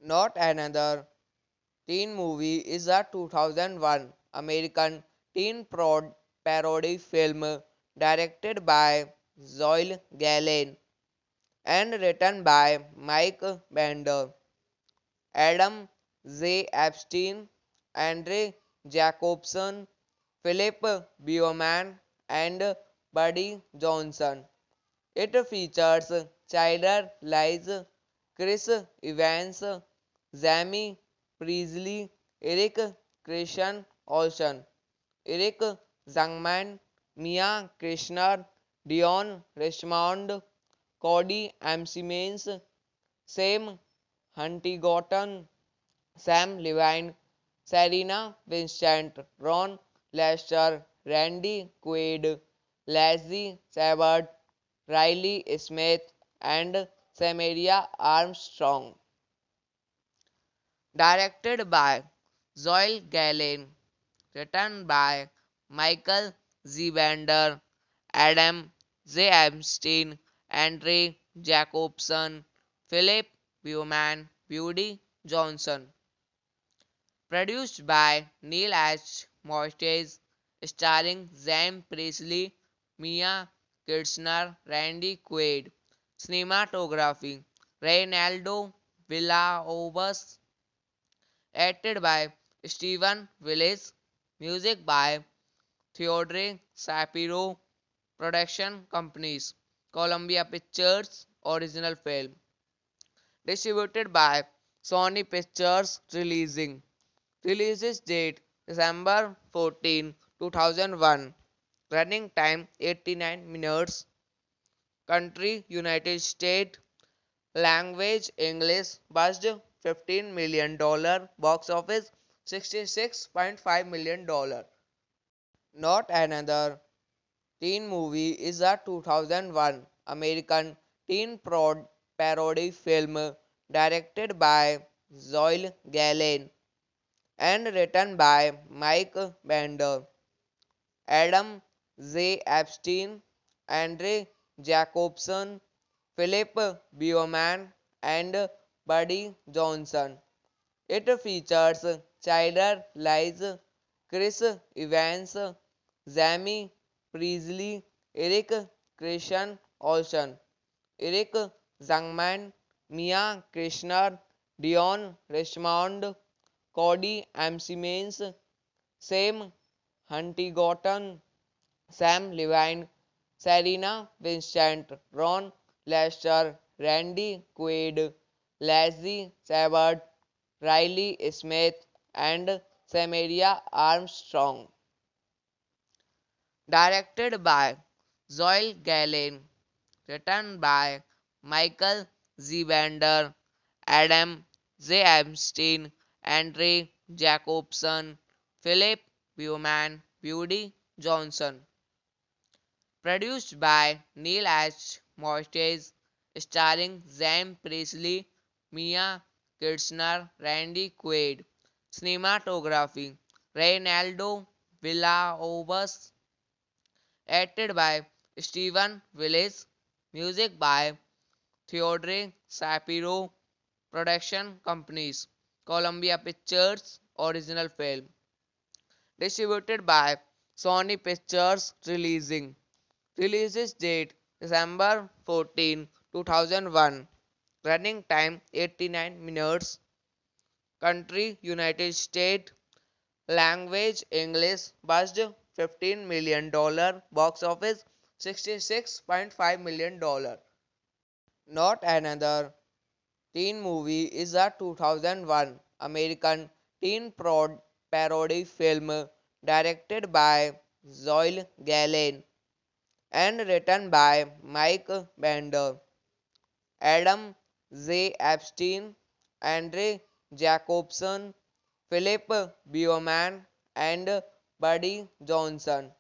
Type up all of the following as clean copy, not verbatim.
Not Another Teen Movie is a 2001 American teen parody film directed by Zoe Gallen and written by Mike Bender, Adam J. Epstein, Andre Jacobson, Philip Bowman, and Buddy Johnson. It features Chyler Lies, Chris Evans, Jamie Priestley, Eric Christian Olsen, Eric Zangman, Mia Krishnar, Dion Richmond, Cody M. Simmons, Sam Huntington, Sam Levine, Serena Vincent, Ron Lester, Randy Quaid, Leslie Sabbath, Riley Smith, and Samaria Armstrong. Directed by Zoe Gallen, written by Michael Z. Bender, Adam J. Epstein, Andre Jacobson, Philip Bowman, Woody Johnson. Produced by Neil H. Moyes, starring Sam Priestley, Mia Kirshner, Randy Quaid. Cinematography Reynaldo Villalobos. Acted by Stephen Willis. Music by Theodore Shapiro. Production companies Columbia Pictures. Original film. Distributed by Sony Pictures Releasing. Release date December 14, 2001. Running time 89 minutes. Country United States. Language English. Budget $15 million. Box office $66.5 million. Not Another Teen Movie is a 2001 American teen parody film directed by Zoe Gallen and written by Mike Bender, Adam J. Epstein, Andre Jacobson, Philip Bowman, and Buddy Johnson. It features Chyler Lies, Chris Evans, Jamie Priestley, Eric Christian Olsen, Eric Zangman, Mia Krishnar, Dion Richmond, Cody M. Simmons, Sam Huntington, Sam Levine, Serena Vincent, Ron Lester, Randy Quaid, Leslie Sabbath, Riley Smith, and Samaria Armstrong. Directed by Zoe Galen, written by Michael Zivander, Adam J. Epstein, Andre Jacobson, Philip Bowman, Woody Johnson. Produced by Neil H. Moyes, starring Zam Presley, Mia Kirshner, Randy Quaid. Cinematography Reynaldo Villalobos, acted by Stephen Willis. Music by Theodore Shapiro. Production companies Columbia Pictures Original Film. Distributed by Sony Pictures Releasing. Release date December 14, 2001. Running time 89 minutes. Country United States. Language English. Budget $15 million. Box office $66.5 million. Not Another Teen Movie is a 2001 American teen parody film directed by Zoe Galen and written by Mike Bender, Adam J. Epstein, Andre Jacobson, Philip Bowman, and Buddy Johnson.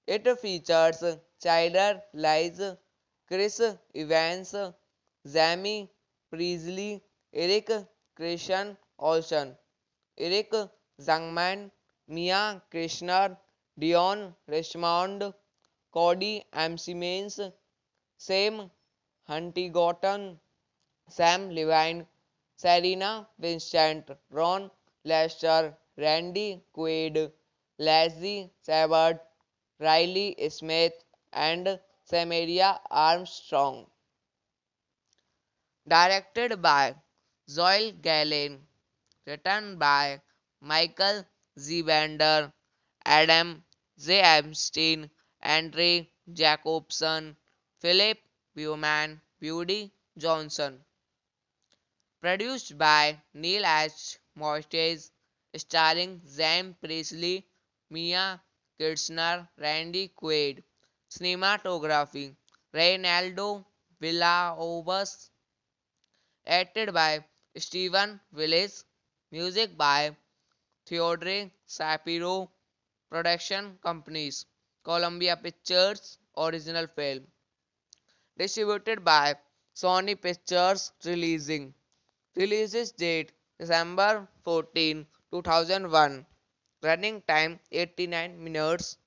It features Chyler Lies, Chris Evans, Jamie Priestley, Eric Christian Olsen, Eric Zangman, Mia Kirshner, Dion Richmond, Cody Siemens, Sam Huntington, Sam Levine, Serena Vincent, Ron Lester, Randy Quaid, Leslie Sabbath, Riley Smith, and Samaria Armstrong. Directed by Zoe Galen, written by Michael Zivander, Adam J. Epstein, Andre Jacobson, Philip Bowman, Woody Johnson. Produced by Neil H. Moyes, starring Zam Presley, Mia Kirshner, Randy Quaid. Cinematography Reynaldo Villalobos, acted by Stephen Willis. Music by Theodore Shapiro. Production companies Columbia Pictures Original Film. Distributed by Sony Pictures Releasing. Release date December 14, 2001. Running time 89 minutes.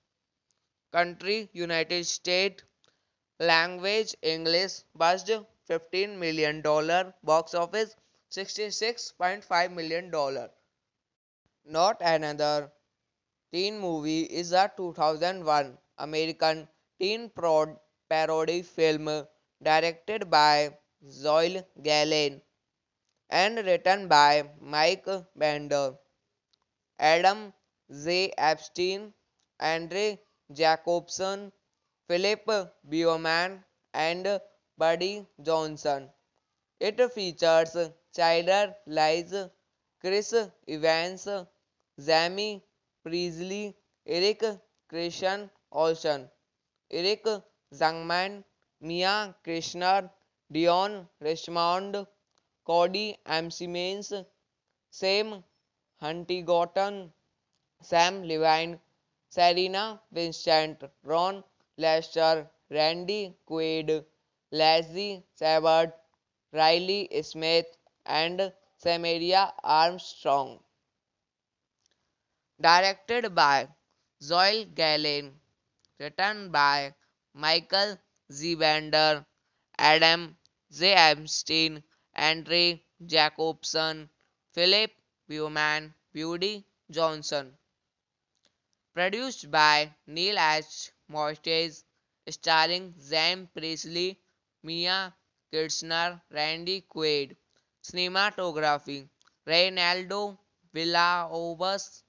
Country United States. Language English. Budget $15 million. Box office $66.5 million. Not Another Teen Movie is a 2001 American teen parody film directed by Zoe Galen and written by Mike Bender, Adam J. Epstein, Andre Jacobson, Philip Bowman, and Buddy Johnson. It features Chyler Lies, Chris Evans, Jamie Priestley, Eric Christian Olsen, Eric Zangman, Mia Kirshner, Dion Richmond, Cody Siemens, Sam Huntington, Sam Levine, Serena Vincent, Ron Lester, Randy Quaid, Leslie Sabbath, Riley Smith, and Samaria Armstrong. Directed by Zoe Galen, written by Michael Zivander, Adam J. Epstein, Andre Jacobson, Philip Bowman, Woody Johnson. Produced by Neil H. Moyes, starring Zam Presley, Mia Kirshner, Randy Quaid. Cinematography Reynaldo Villalobos,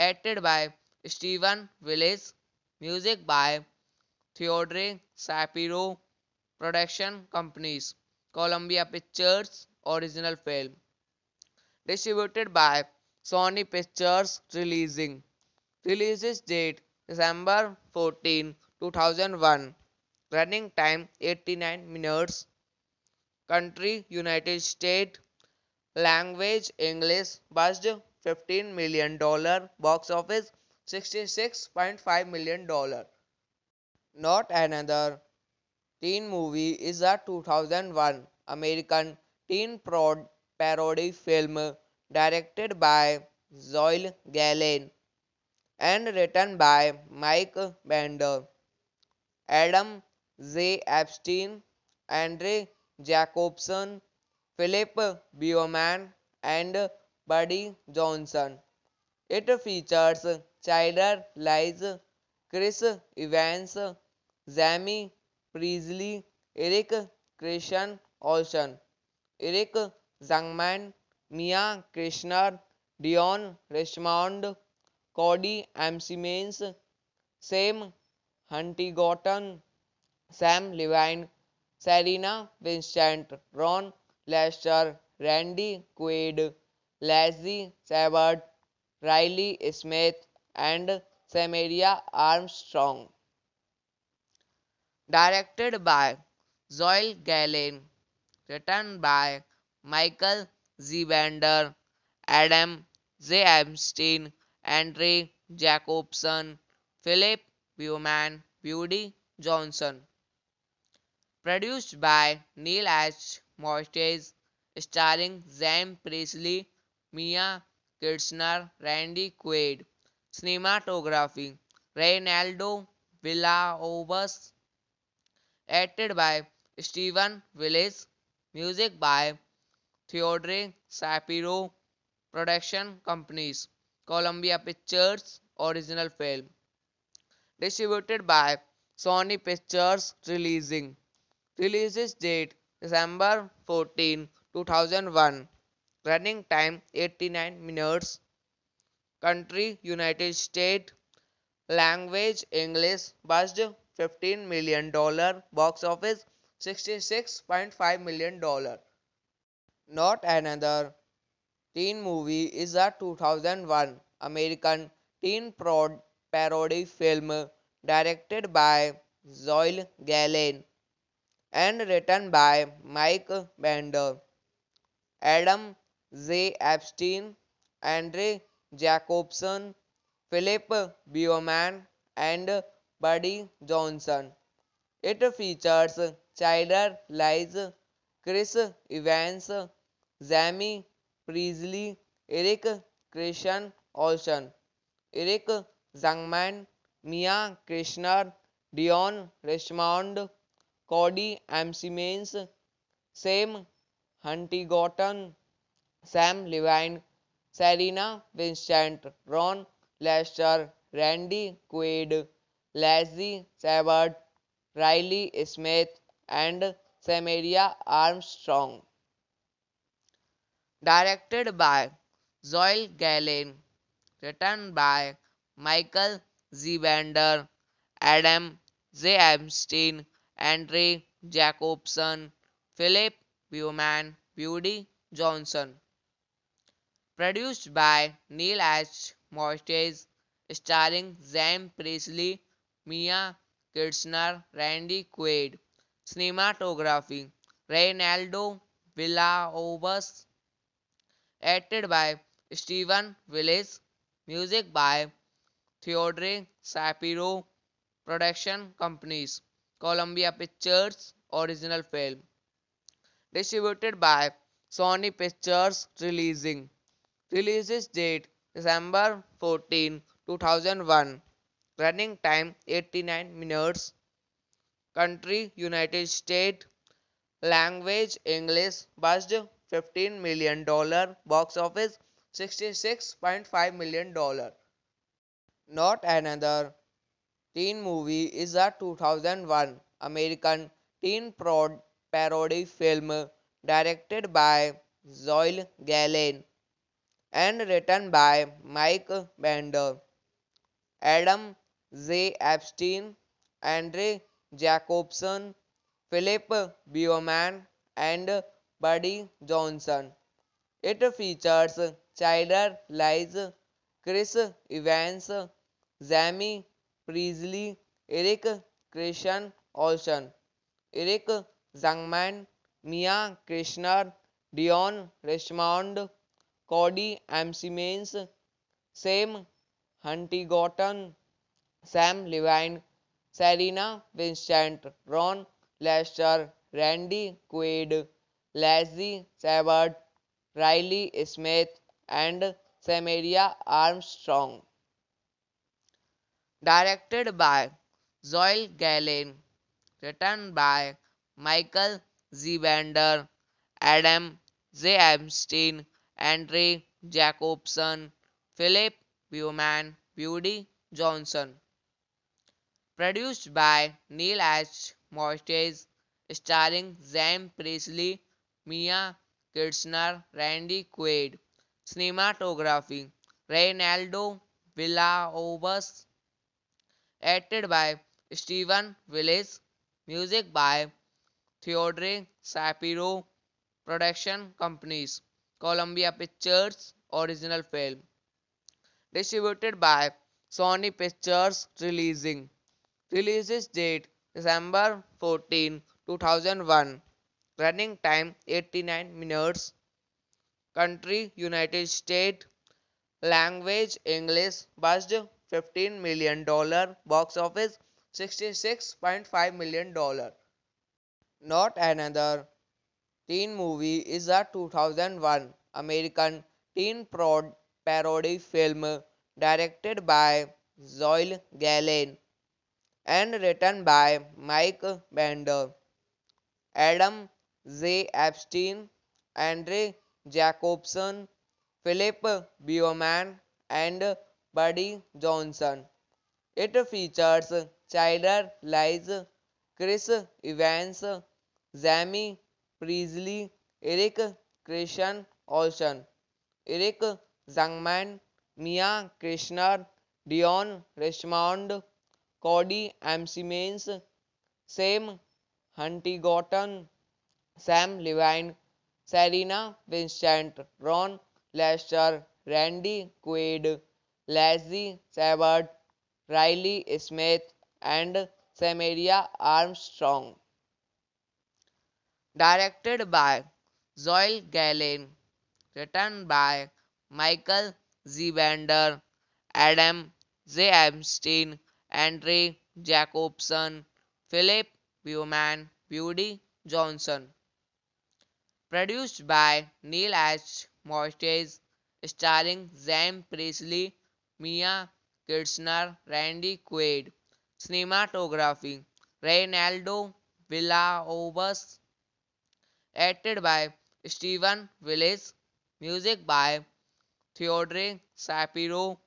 acted by Stephen Willis, music by Theodore Shapiro, production companies Columbia Pictures, original film. Distributed by Sony Pictures Releasing. Release date December 14, 2001. Running time 89 minutes. Country United States. Language English. Budget $15 million. Box office $66.5 million. Not Another Teen Movie is a 2001 American teen parody film directed by Zoe Gallen and written by Mike Bender, Adam Z. Epstein, Andre Jacobson, Philip Bowman, and Buddy Johnson. It features Chyler Lies, Chris Evans, Jamie Priestley, Eric Christian Olsen, Eric Zangman, Mia Krishnar, Dion Richmond, Cody M. Simmons, Sam Huntington, Sam Levine, Serena Vincent, Ron Lester, Randy Quaid, Leslie Sabbath, Riley Smith, and Samaria Armstrong. Directed by Zoe Gallen, written by Michael Z. Bender, Adam Z. Epstein, Andre Jacobson, Philip Bowman, Woody Johnson. Produced by Neil H. Moyes, starring Sam Priestley, Mia Kirshner, Randy Quaid. Cinematography Reynaldo Villalobos. Acted by Stephen Willis. Music by Theodore Shapiro. Production companies Columbia Pictures, original film. Distributed by Sony Pictures Releasing. Release date December 14, 2001. Running time 89 minutes. Country United States. Language English. Budget $15 million. Box office $66.5 million. Not Another Teen Movie is a 2001 American teen parody film directed by Zoe Gallen and written by Mike Bender, Adam Z. Epstein, Andre Jacobson, Philip Bowman, and Buddy Johnson. It features Chyler Lies, Chris Evans, Jamie Priestley, Eric Christian Olsen, Eric Zangman, Mia Krishnar, Dion Richmond, Cody M. Simmons, Sam Huntington, Sam Levine, Serena Vincent, Ron Lester, Randy Quaid, Leslie Sabbath, Riley Smith, and Samaria Armstrong. Directed by Zoe Gallen, written by Michael Z. Bender, Adam Z. Epstein, Andre Jacobson, Philip Bowman, Woody Johnson. Produced by Neil H. Moyes, starring Sam Priestley, Mia Kirshner, Randy Quaid. Cinematography Reynaldo Villalobos. Acted by Stephen Willis. Music by Theodore Shapiro. Production companies Columbia Pictures, original film. Distributed by Sony Pictures Releasing. Release date December 14, 2001. Running time 89 minutes. Country United States. Language English. Budget $15 million. Box office $66.5 million. Not Another Teen Movie is a 2001 American teen parody film directed by Zoe Gallen and written by Mike Bender, Adam J. Epstein, Andre Jacobson, Philip Bowman, and Buddy Johnson. It features Chandler Lies, Chris Evans, Jamie Priestley, Eric Christian Olsen, Eric Zangman, Mia Krishnar, Dion Richmond, Cody M. Simmons, Sam Huntington, Sam Levine, Serena Vincent, Ron Lester, Randy Quaid, Leslie Sabbath, Riley Smith, and Samaria Armstrong. Directed by Zoil Galen. Written by Michael Z. Bender, Adam J. Epstein, Andre Jacobson, Philip Bowman, Buddy Johnson. Produced by Neil H. Mortis, starring Zam Presley, Mia Kirshner, Randy Quaid. Cinematography Reynaldo Villalobos. Acted by Stephen Willis. Music by Theodore Shapiro. Production companies Columbia Pictures. Original film. Distributed by Sony Pictures Releasing. Release date December 14, 2001. Running time 89 minutes. Country United States. Language English. Budget $15 million. Box office $66.5 million. Not Another Teen Movie is a 2001 American teen parody film directed by Zoil Galen and written by Mike Bender, Adam J. Epstein, Andre Jacobson, Philip Bowman, and Buddy Johnson. It features Chandler Lies, Chris Evans, Jamie Priestley, Eric Christian Olsen, Eric Zangman, Mia Krishnar, Dion Richmond, Cody M. Simmons, Sam Huntington, Sam Levine, Serena Vincent, Ron Lester, Randy Quaid, Leslie Sabbath, Riley Smith, and Samaria Armstrong. Directed by Zoil Galen. Written by Michael Z. Bender, Adam J. Epstein, Andre Jacobson, Philip Bowman, Buddy Johnson. Produced by Neil H. Mortis, starring Zam Presley, Mia Kirshner, Randy Quaid. Cinematography Reynaldo Villalobos. Acted by Stephen Willis. Music by Theodore Shapiro.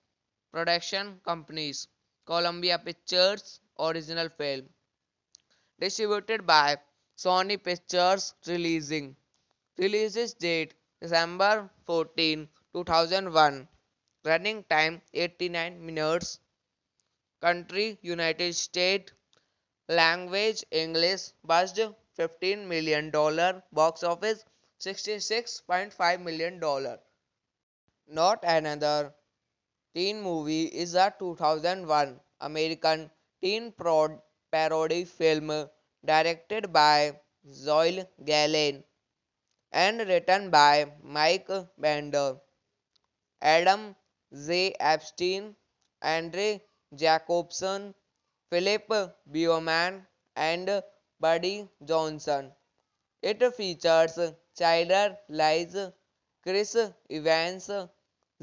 Production companies Columbia Pictures. Original film. Distributed by Sony Pictures Releasing. Release date December 14, 2001. Running time 89 minutes. Country United States. Language English. Budget $15 million. Box office $66.5 million. Not Another Teen Movie is a 2001 American teen parody film directed by Zoil Galen and written by Mike Bender, Adam J. Epstein, Andre Jacobson, Philip Bowman, and Buddy Johnson. It features Chandler Lies, Chris Evans,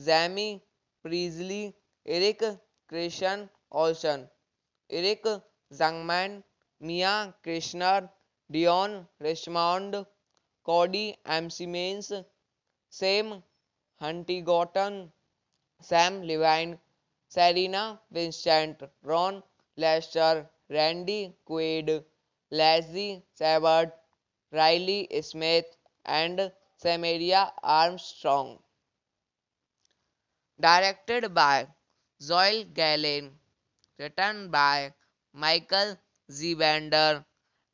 Jamie Priestley, Eric Christian Olsen, Eric Zangman, Mia Krishnar, Dion Richmond, Cody M. Simmons, Sam Huntington, Sam Levine, Serena Vincent, Ron Lester, Randy Quaid, Leslie Sabbath, Riley Smith, and Samaria Armstrong. Directed by Zoe Galen, written by Michael Zivander,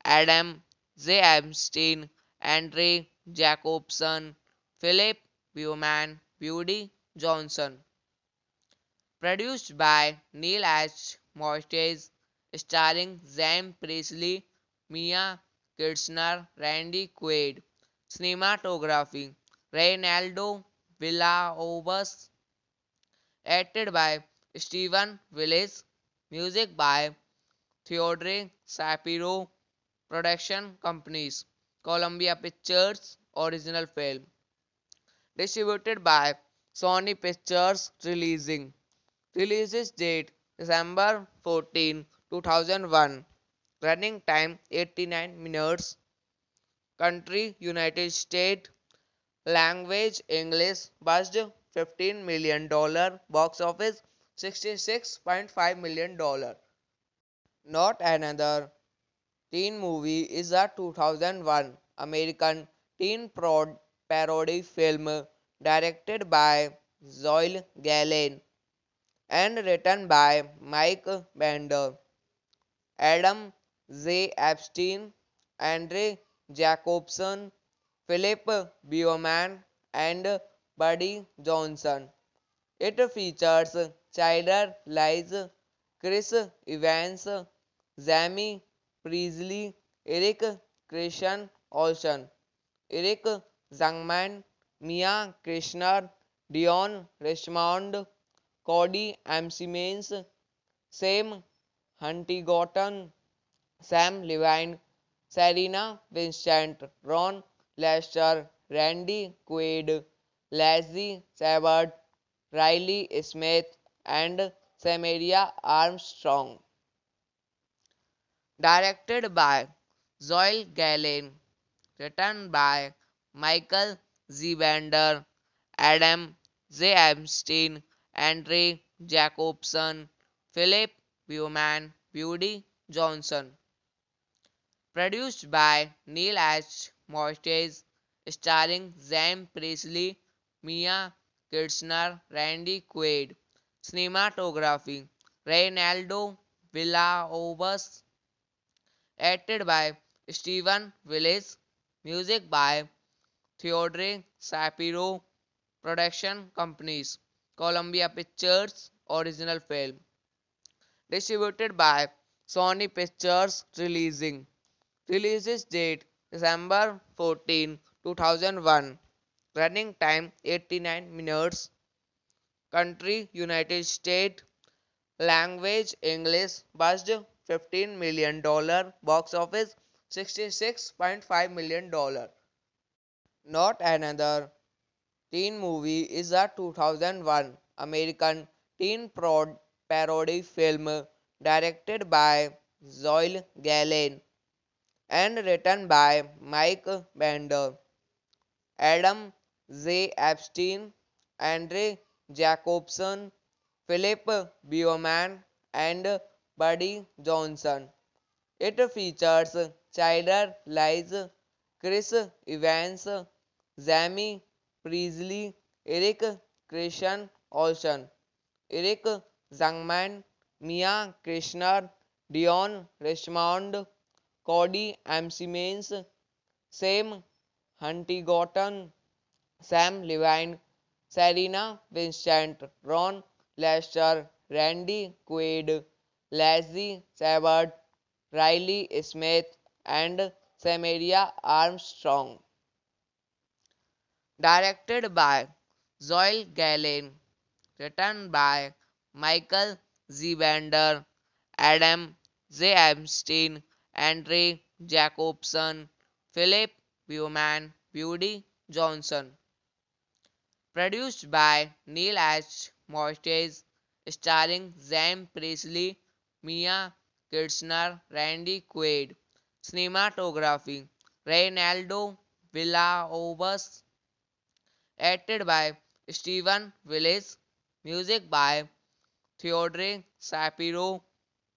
Adam J. Epstein, Andre Jacobson, Philip Bowman, Woody Johnson. Produced by Neil H. Moyes, starring Sam Presley, Mia Kirshner, Randy Quaid. Cinematography Reynaldo Villalobos, acted by Stephen Willis, music by Theodore Shapiro, production companies Columbia Pictures, original film. Distributed by Sony Pictures Releasing. Release date December 14, 2001. Running time 89 minutes. Country United States. Language English. Budget $15 million. Box office $66.5 million. Not Another Teen Movie is a 2001 American teen parody film directed by Zoe Galen and written by Mike Bender, Adam J. Epstein, Andre Jacobson, Philip Bowman, and Buddy Johnson. It features Chyler Lies, Chris Evans, Jamie Priestley, Eric Christian Olsen, Eric Zangman, Mia Kirshner, Dion Richmond, Cody Simmons, Sam Huntington, Sam Levine, Serena Vincent, Ron Lester, Randy Quaid, Leslie Sabbath, Riley Smith, and Samaria Armstrong. Directed by Zoe Galen, written by Michael Zivander, Adam J. Epstein, Andre Jacobson, Philip Bowman, Woody Johnson. Produced by Neil H. Moyes, starring Sam Presley, Mia Kirshner, Randy Quaid. Cinematography Reynaldo Villalobos, acted by Stephen Willis, music by Theodore Shapiro, production companies Columbia Pictures, original film. Distributed by Sony Pictures Releasing. Release date December 14, 2001. Running time 89 minutes. Country United States. Language English. Budget $15 million. Box office $66.5 million. Not Another Teen Movie is a 2001 American teen parody film directed by Zoe Galen and written by Mike Bender, Adam J. Epstein, Andre Jacobson, Philip Bowman, and Buddy Johnson. It features Chyler Lies, Chris Evans, Jamie Priestley, Eric Christian Olsen, Eric Zangman, Mia Kirshner, Dion Richmond, Cody Simmons, Sam Huntington, Sam Levine, Serena Vincent, Ron Lester, Randy Quaid, Leslie Sabbath, Riley Smith, and Samaria Armstrong. Directed by Zoe Galen, written by Michael Zivander, Adam J. Epstein, Andre Jacobson, Philip Bowman, Woody Johnson. Produced by Neil H. Moyes, starring Sam Presley, Mia Kirshner, Randy Quaid. Cinematography Reynaldo Villalobos, acted by Stephen Willis, music by Theodore Shapiro,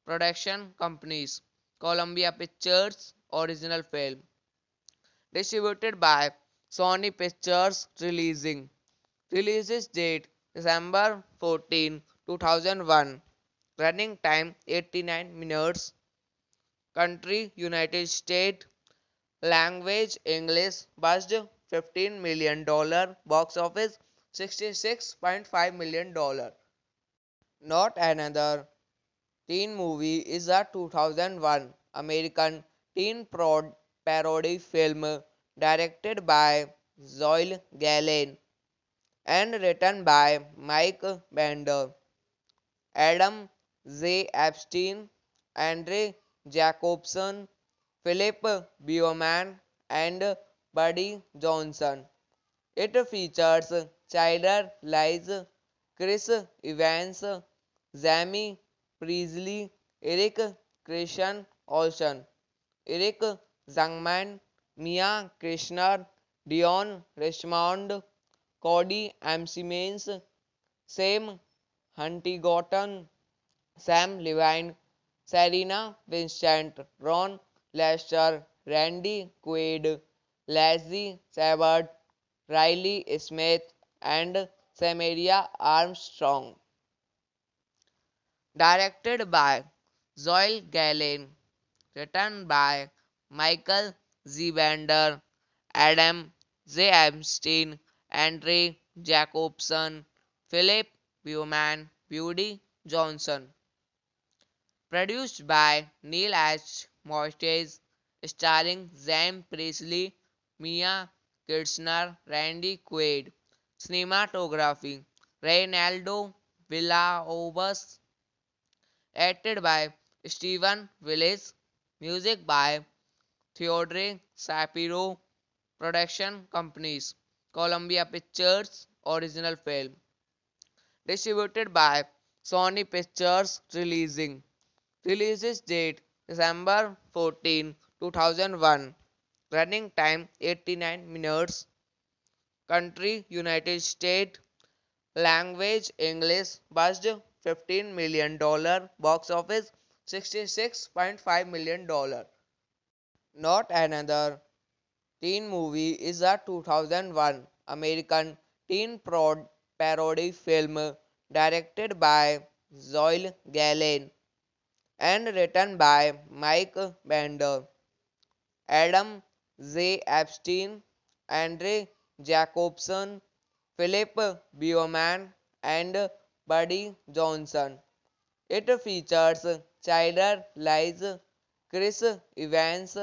production companies Columbia Pictures, original film. Distributed by Sony Pictures Releasing. Release date December 14, 2001. Running time 89 minutes. Country United States. Language English. Budget $15 million. Box office $66.5 million. Not Another Teen Movie is a 2001 American teen parody film directed by Zoe Gallen and written by Mike Bender, Adam J. Epstein, Andre Jacobson, Philip Bowman, and Buddy Johnson. It features Chandler Lies, Chris Evans, Jamie Priestley, Eric Christian Olsen, Eric Zangman, Mia Krishnar, Dion Richmond, Cody M. Simmons, Sam Huntington, Sam Levine, Serena Vincent, Ron Lester, Randy Quaid, Leslie Sabbath, Riley Smith, and Samaria Armstrong. Directed by Zoe Gallen, written by Michael Z. Bender, Adam J. Epstein, Andre Jacobson, Philip Bowman, Buddy Johnson. Produced by Neil H. Moyes, starring Sam Priestley, Mia Kirshner, Randy Quaid. Cinematography Reynaldo Villalobos. Acted by Stephen Willis. Music by Theodore Shapiro. Production companies Columbia Pictures. Original film. Distributed by Sony Pictures Releasing. Release date December 14, 2001. Running time 89 minutes. Country United States. Language English. Budget $15 million. Box office $66.5 million. Not Another Teen Movie is a 2001 American teen parody film directed by Zoe Gallen and written by Mike Bender, Adam J. Epstein, Andre Jacobson, Philip Bowman, and Buddy Johnson. It features Chandler Lies, Chris Evans,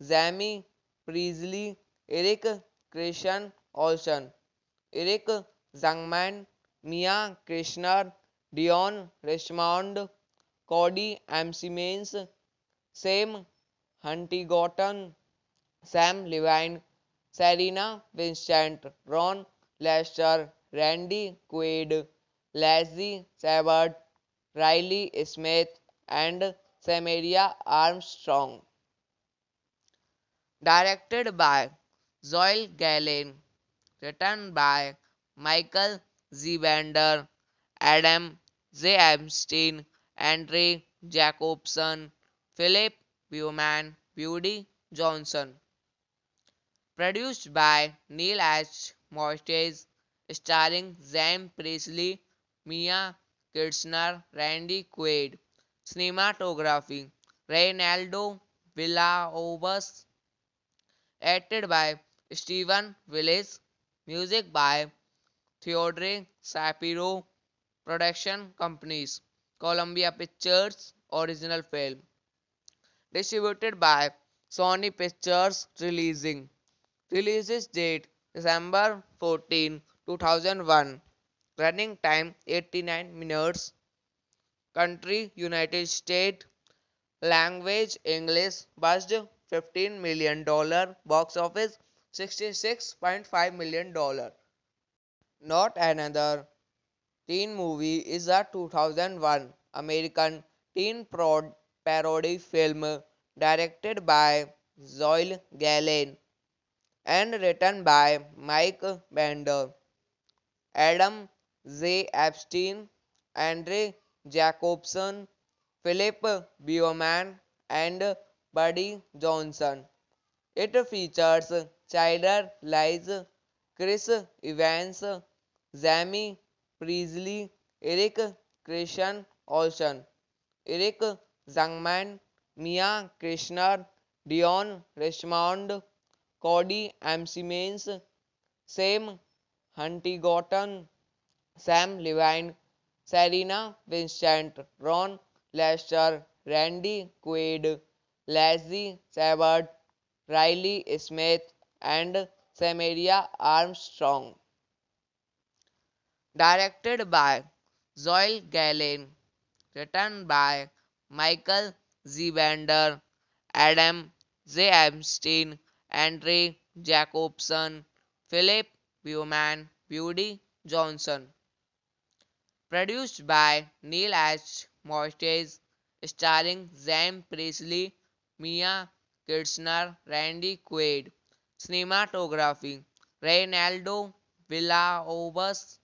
Jamie Priestley, Eric Christian Olsen, Eric Zangman, Mia Krishnar, Dion Richmond, Cody M. Simmons, Sam Huntington, Sam Levine, Serena Vincent, Ron Lester, Randy Quaid, Leslie Sabbath, Riley Smith, and Samaria Armstrong. Directed by Zoe Gallen, written by Michael Z. Bender, Adam J. Epstein, Andre Jacobson, Philip Bowman, Buddy Johnson. Produced by Neil H. Moyes, starring Sam Priestley, Mia Kirshner, Randy Quaid. Cinematography Reynaldo Villalobos. Acted by Stephen Willis. Music by Theodore Shapiro. Production companies Columbia Pictures. Original film. Distributed by Sony Pictures Releasing. Release date December 14, 2001. Running time 89 minutes. Country United States. Language English. Budget $15 million. Box office $66.5 million. Not Another Teen Movie is a 2001 American teen parody film directed by Zoe Gallen and written by Mike Bender, Adam J. Epstein, Andre Jacobson, Philip Bowman, and Buddy Johnson. It features Chandler Lies, Chris Evans, Jamie Priestley, Eric Christian Olsen, Eric Zangman, Mia Kirshner, Dion Richmond, Cody M. Siemens, Sam Huntington, Sam Levine, Serena Vincent, Ron Lester, Randy Quaid, Leslie Sabbath, Riley Smith, and Samaria Armstrong. Directed by Zoe Galen, written by Michael Zivander, Adam J. Epstein, Andre Jacobson, Philip Bowman, Woody Johnson. Produced by Neil H. Mortis, starring Zam Priestley, Mia Kirshner, Randy Quaid. Cinematography Reynaldo Villalobos,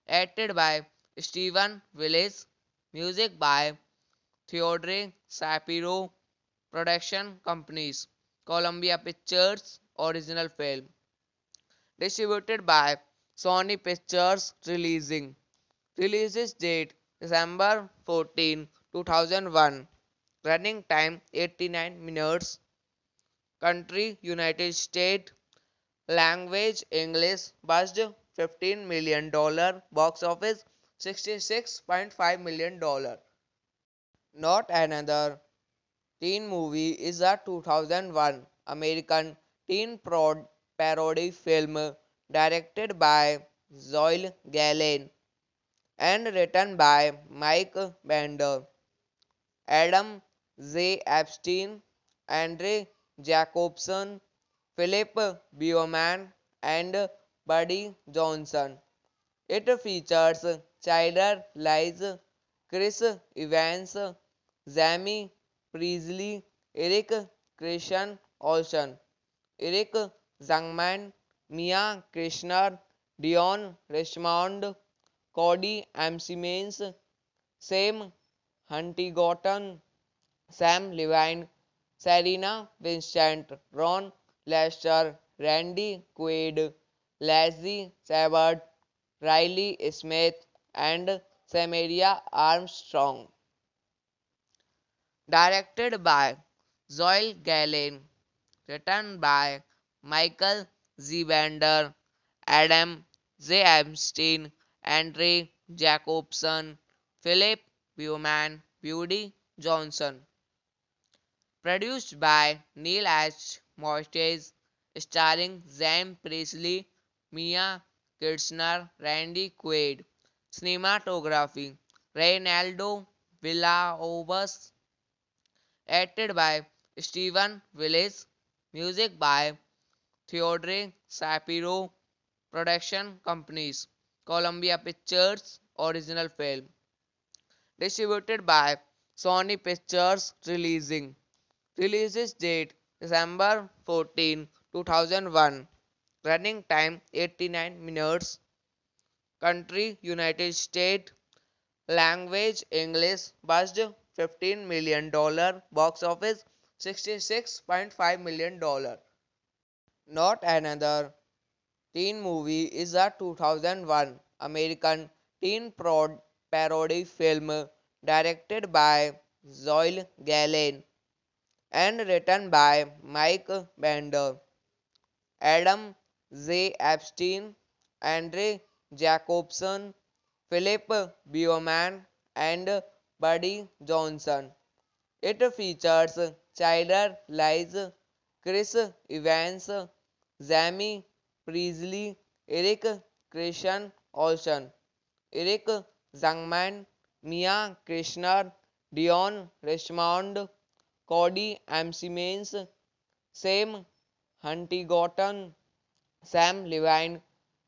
acted by Stephen Willis, music by Theodore Shapiro, production companies Columbia Pictures, original film. Distributed by Sony Pictures Releasing. Release date December 14, 2001. Running time 89 minutes. Country United States. Language English. Budget $15 million. Box office $66.5 million. Not Another Teen Movie is a 2001 American teen parody film directed by Zoe Galen and written by Mike Bender, Adam J. Epstein, Andre Jacobson, Philip Bowman, and Buddy Johnson. It features Chyler Lies, Chris Evans, Jamie Priestley, Eric Christian Olsen, Eric Zangman, Mia Kirshner, Dion Richmond, Cody M. Siemens, Sam Huntington, Sam Levine, Serena Vincent, Ron Lester, Randy Quaid, Leslie Sabbath, Riley Smith, and Samaria Armstrong. Directed by Zoe Galen, written by Michael Zivander, Adam J. Epstein, Andre Jacobson, Philip Bowman, Woody Johnson. Produced by Neil H. Mortis, starring Zam Priestley, Mia Kirshner, Randy Quaid. Cinematography Reynaldo Villalobos, acted by Stephen Willis, music by Theodore Shapiro, production companies Columbia Pictures, original film. Distributed by Sony Pictures Releasing. Release date December 14, 2001. Running time 89 minutes. Country United States. Language English. Budget $15 million. Box office $66.5 million. Not Another Teen Movie is a 2001 American teen parody film directed by Zoe Galen and written by Mike Bender, Adam J. Epstein, Andre Jacobson, Philip Bowman, and Buddy Johnson. It features Chyler Lies, Chris Evans, Jamie Priestley, Eric Christian Olsen, Eric Zangman, Mia Kirshner, Dion Richmond, Cody M. Siemens, Sam Huntington, Sam Levine,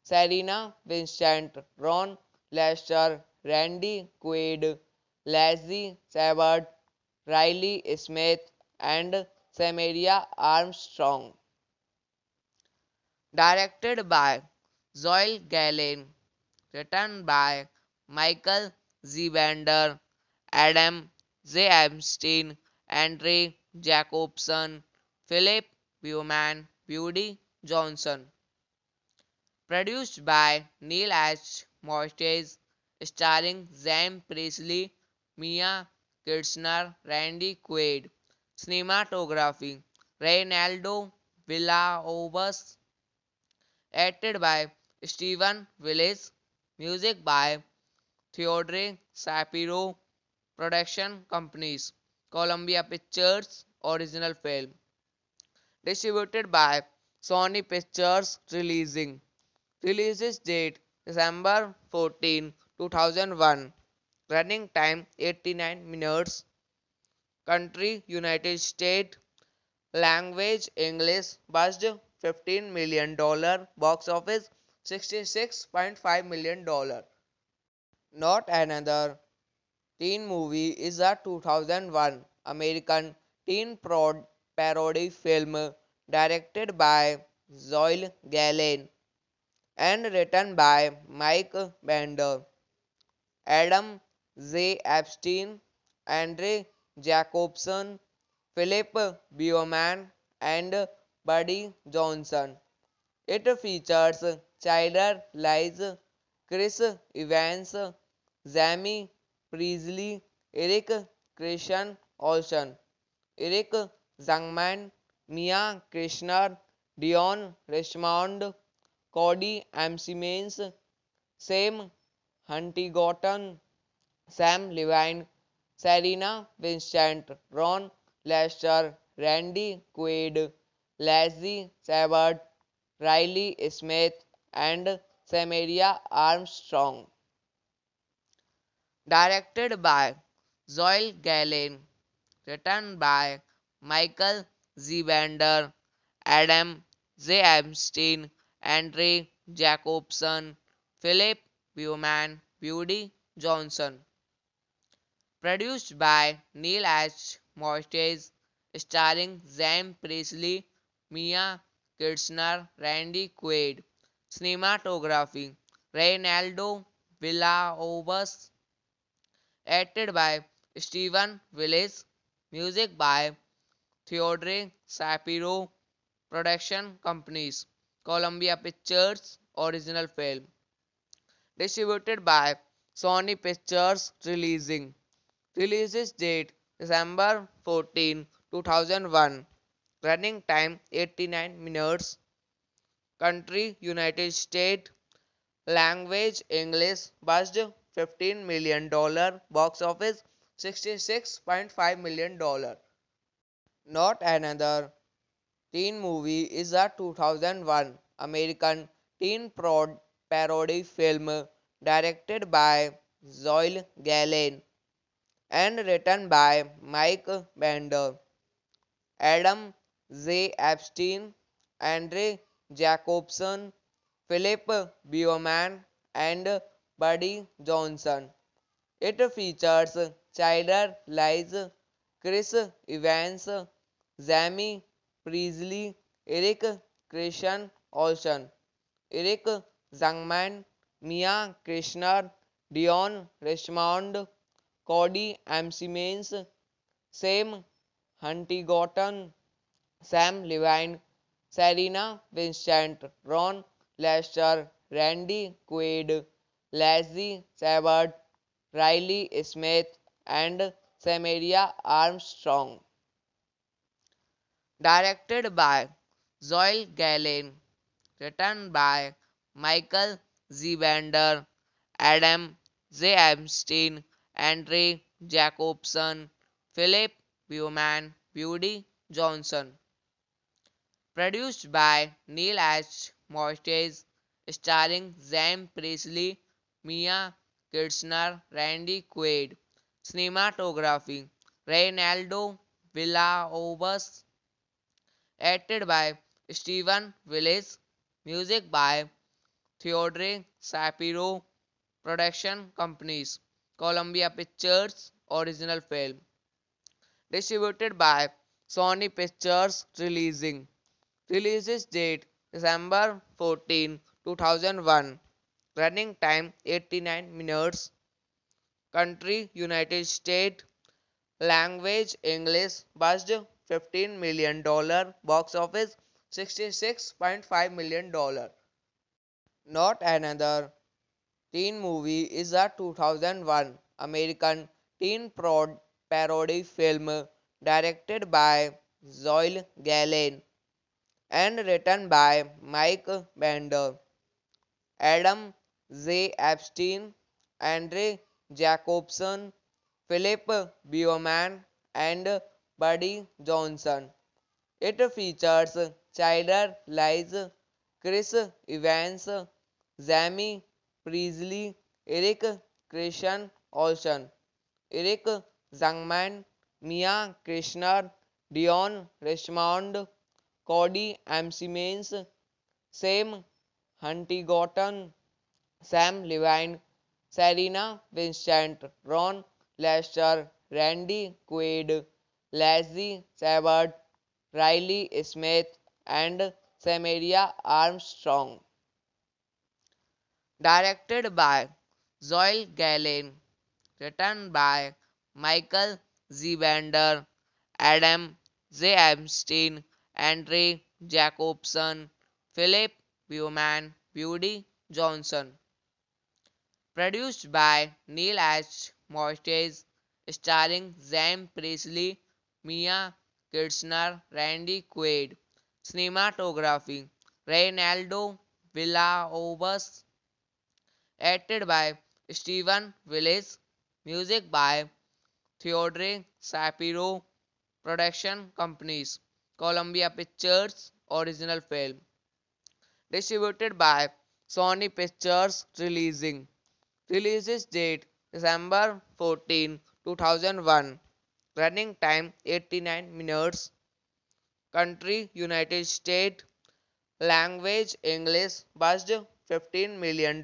Serena Vincent, Ron Lester, Randy Quaid, Leslie Sabbath, Riley Smith, and Samaria Armstrong. Directed by Zoe Galen, written by Michael Zivander, Adam J. Epstein, Andre Jacobson, Philip Bowman, Woody Johnson. Produced by Neil H. Moistes, starring Sam Presley, Mia Kirshner, Randy Quaid. Cinematography Reynaldo Villalobos, acted by Stephen Willis, music by Theodore Shapiro, production companies Columbia Pictures, original film. Distributed by Sony Pictures Releasing. Release date December 14, 2001. Running time 89 minutes. Country United States. Language English. Budget $15 million. Box office $66.5 million. Not Another Teen Movie is a 2001 American teen parody film directed by Zoe Gallen and written by Mike Bender, Adam Z. Epstein, Andre Jacobson, Philip Bowman, and Buddy Johnson. It features Chyler Lies, Chris Evans, Jamie Priestley, Eric Christian Olsen, Eric Zangman, Mia Kirshner, Dion Richmond, Cody Siemens, Sam Huntington, Sam Levine, Serena Vincent, Ron Lester, Randy Quaid, Leslie Sabbath, Riley Smith, and Samaria Armstrong. Directed by Zoe Gallen, written by Michael Z. Bender, Adam Z. Epstein, Andre Jacobson, Philip Bowman, Woody Johnson. Produced by Neil H. Moyes, starring Sam Presley, Mia Kirshner, Randy Quaid. Cinematography Reynaldo Villalobos, acted by Stephen Willis, music by Theodore Shapiro, production companies Columbia Pictures, original film. Distributed by Sony Pictures Releasing. Release date December 14, 2001. Running time 89 minutes. Country United States. Language English. Budget $15 million. Box office $66.5 million. Not Another Teen Movie is a 2001 American teen parody film directed by Zoe Gallen and written by Mike Bender, Adam Z. Epstein, Andre Jacobson, Philip Bowman, and Buddy Johnson. It features Chyler Lies, Chris Evans, Jamie Priestley, Eric Christian Olsen, Eric Zangman, Mia Kirshner, Dion Richmond, Cody Siemens, Sam Huntington, Sam Levine, Serena Vincent, Ron Lester, Randy Quaid, Leslie Sabbath, Riley Smith, and Samaria Armstrong. Directed by Zoe Gallen, written by Michael Z. Bender, Adam Z. Epstein, Andre Jacobson, Philip Bowman, Woody Johnson. Produced by Neil H. Moyes, starring Sam Presley, Mia Kirshner, Randy Quaid. Cinematography Reynaldo Villalobos, acted by Stephen Willis, music by Theodore Shapiro, production companies Columbia Pictures, original film. Distributed by Sony Pictures Releasing. Release date December 14, 2001. Running time 89 minutes. Country United States. Language English. Budget $15 million. Box office $66.5 million. Not Another Teen Movie is a 2001 American teen parody film directed by Zoe Galen and written by Mike Bender, Adam J. Epstein, Andre Jacobson, Philip Bowman, and Buddy Johnson. It features Chyler Lies, Chris Evans, Jamie Priestley, Eric Christian Olsen, Eric Zangman, Mia Krishnar, Dion Richmond, Cody Simmons, Sam Huntington, Sam Levine, Serena Vincent, Ron Lester, Randy Quaid, Leslie Sabbath, Riley Smith, and Samaria Armstrong. Directed by Zoe Galen, written by Michael Z. Bender, Adam J. Epstein, Andre Jacobson, Philip Bowman, Woody Johnson. Produced by Neil H. Moyes, starring Sam Presley, Mia Kirshner, Randy Quaid. Cinematography Reynaldo Villalobos. Acted by Stephen Willis. Music by Theodore Shapiro. Production companies Columbia Pictures. Original film. Distributed by Sony Pictures Releasing. Release date December 14, 2001. Running time 89 minutes. Country United States. Language English. Budget $15 million.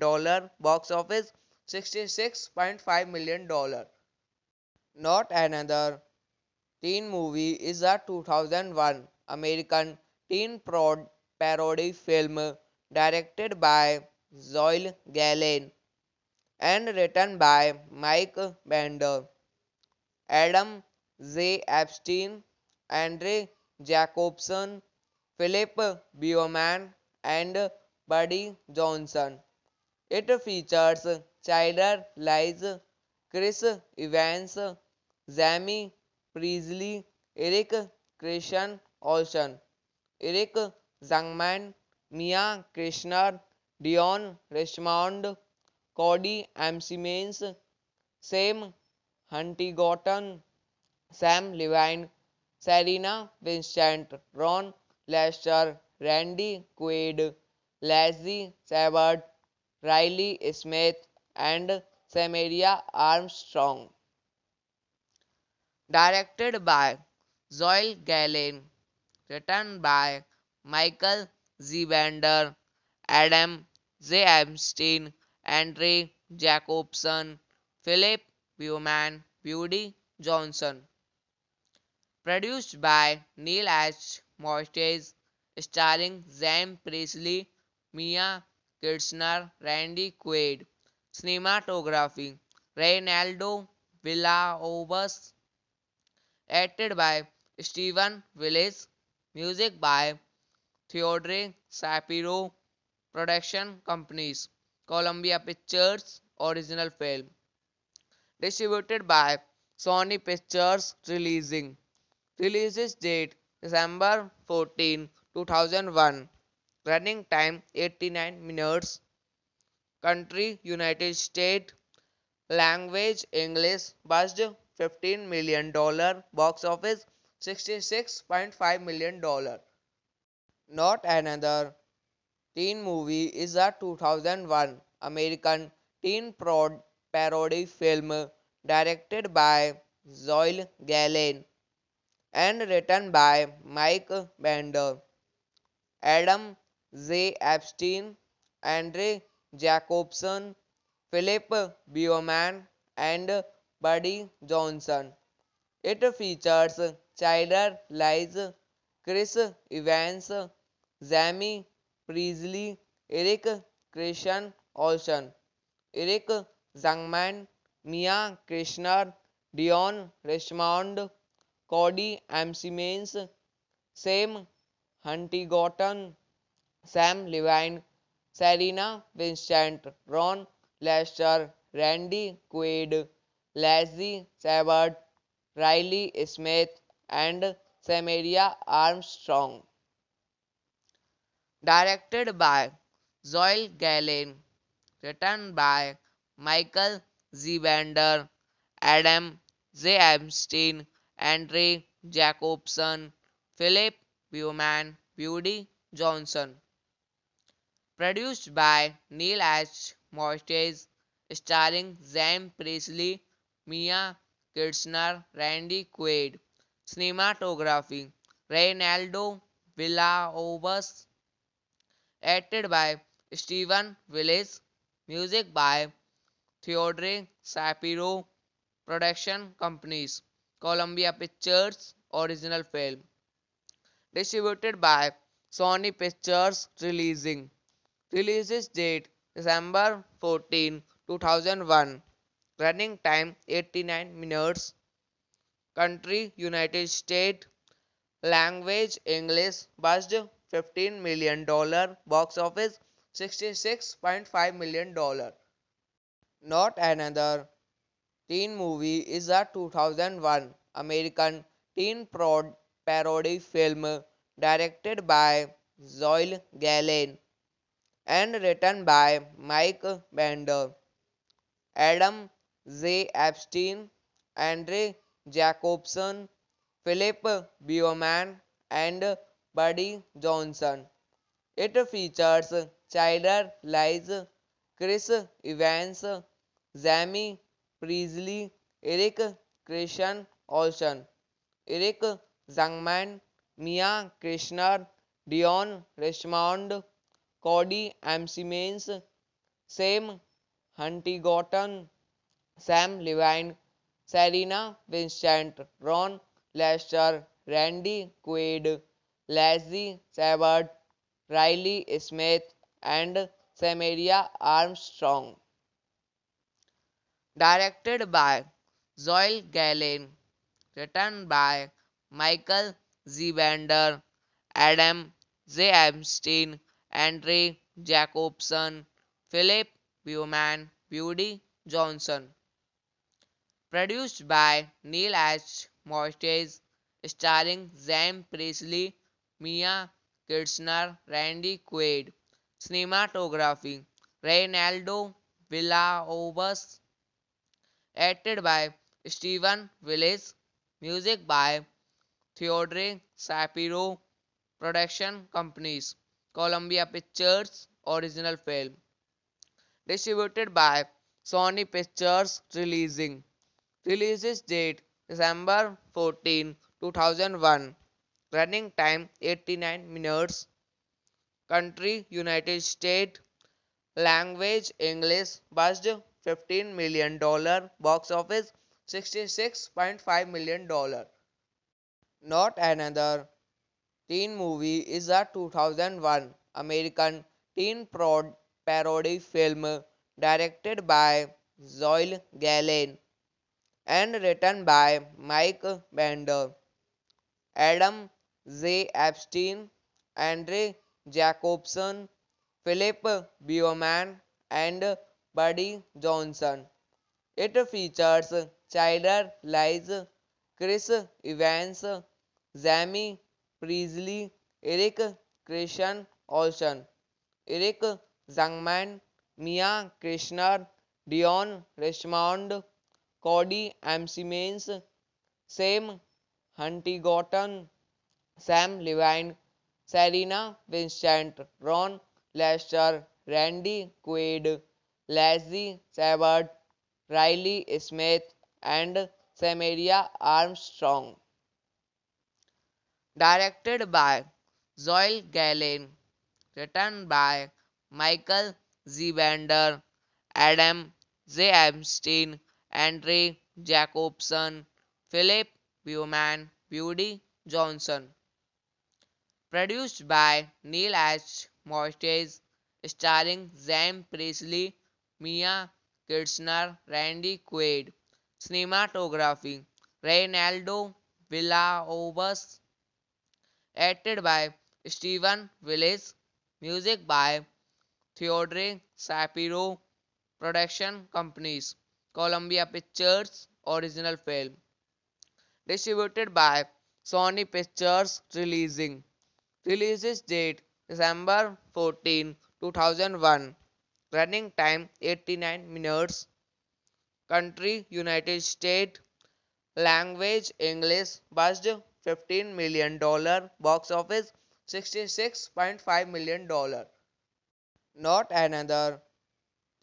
Box office $66.5 million. Not Another Teen Movie is a 2001 American teen parody film directed by Zoe Galen and written by Mike Bender, Adam J. Epstein, Andre Jacobson, Philip Bowman, and Buddy Johnson. It features Chyler Lies, Chris Evans, Jamie Priestley, Eric Christian Olsen, Eric Zangman, Mia Krishnar, Dion Richmond, Cody Simmons, Sam Huntington, Sam Levine, Serena Vincent, Ron Lester, Randy Quaid, Leslie Sabbath, Riley Smith, and Samaria Armstrong. Directed by Zoe Galen, written by Michael Z. Bender, Adam J. Epstein, Andre Jacobson, Philip Bowman, Woody Johnson. Produced by Neil H. Moyes, starring Sam Presley, Mia Kirshner, Randy Quaid. Cinematography Reynaldo Villalobos. Acted by Stephen Willis. Music by Theodore Shapiro. Production companies Columbia Pictures. Original film. Distributed by Sony Pictures Releasing. Release date December 14, 2001. Running time 89 minutes. Country United States. Language English. Budget $15 million. Box office $66.5 million. Not Another Teen Movie is a 2001 American teen parody film directed by Zoe Galen and written by Mike Bender, Adam J. Epstein, Andre Jacobson, Philip Bowman, and Buddy Johnson. It features Chyler Lies, Chris Evans, Jamie Priestley, Eric Christian Olsen, Eric Zangman, Mia Krishnar, Dion Richmond, Cody Simmons, Sam Huntington, Sam Levine, Serena Vincent, Ron Lester, Randy Quaid, Leslie Sabert, Riley Smith, and Samaria Armstrong. Directed by Zoe Galen. Written by Michael Zivander, Adam J. Epstein, Andre Jacobson, Philip Bowman, Woody Johnson. Produced by Neil H. Moyes, starring Sam Presley, Mia Kirshner, Randy Quaid. Cinematography Reynaldo Villalobos. Acted by Stephen Willis. Music by Theodore Shapiro. Production companies Columbia Pictures. Original film. Distributed by Sony Pictures. Releases date December 14, 2001. Running time 89 minutes. Country United States. Language English. Budget $15 million. Box office $66.5 million. Not Another Teen Movie is a 2001 American teen parody film directed by Zoe Galen and written by Mike Bender, Adam J. Epstein, Andre Jacobson, Philip Bowman, and Buddy Johnson. It features Chyler Lies, Chris Evans, Jamie Priestley, Eric Christian Olsen, Eric Zangman, Mia Kirshner, Dion Richmond, Cody Simmons, Sam Huntington, Sam Levine, Serena Vincent, Ron Lester, Randy Quaid, Leslie Sabert, Riley Smith, and Samaria Armstrong. Directed by Zoe Galen. Written by Michael Zivander, Adam J. Epstein, Andre Jacobson, Philip Bowman, Woody Johnson. Produced by Neil H. Moyes, starring Sam Presley, Mia Kirshner, Randy Quaid. Cinematography Reynaldo Villalobos. Acted by Stephen Willis. Music by Theodore Shapiro. Production companies Columbia Pictures. Original film. Distributed by Sony Pictures. Releases date December 14, 2001. Running time 89 minutes. Country United States. Language English. Budget $15 million. Box office $66.5 million. Not Another Teen Movie is a 2001 American teen parody film directed by Zoe Galen and written by Mike Bender, Adam J. Epstein, Andre Jacobson, Philip Bowman, and Buddy Johnson. It features Chyler Lies, Chris Evans, Jamie Priestley, Eric Christian Olsen, Eric Zangman, Mia Kirshner, Dion Richmond, Cody Simmons, Sam Huntington, Sam Levine, Serena Vincent, Ron Lester, Randy Quaid, Leslie Sabert, Riley Smith, and Samaria Armstrong. Directed by Zoe Galen. Written by Michael Zivander, Adam J. Epstein, Andre Jacobson, Philip Bowman, Woody Johnson. Produced by Neil H. Moyes, starring Sam Presley, Mia Kirshner, Randy Quaid. Cinematography Reynaldo Villalobos. Acted by Stephen Willis. Music by Theodore Shapiro. Production companies Columbia Pictures Original Film. Distributed by Sony Pictures Releasing. Releases date December 14, 2001. Running time 89 minutes. Country United States. Language English. Budget $15 million. Box office $66.5 million. Not Another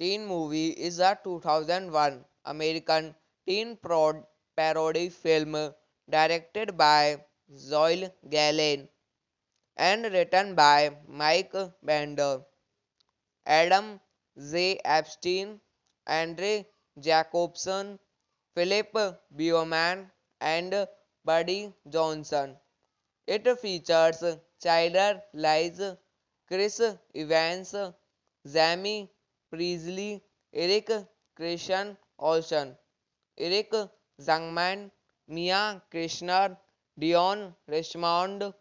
Teen Movie is a 2001 American teen parody film directed by Zoe Gallen and written by Mike Bender, Adam J. Epstein, Andre Jacobson, Philip Bowman, and Buddy Johnson. It features Chandler Lies, Chris Evans, Jamie Priestley, Eric Christian Olsen, Eric Zangman, Mia Kirshner, Dion Richmond,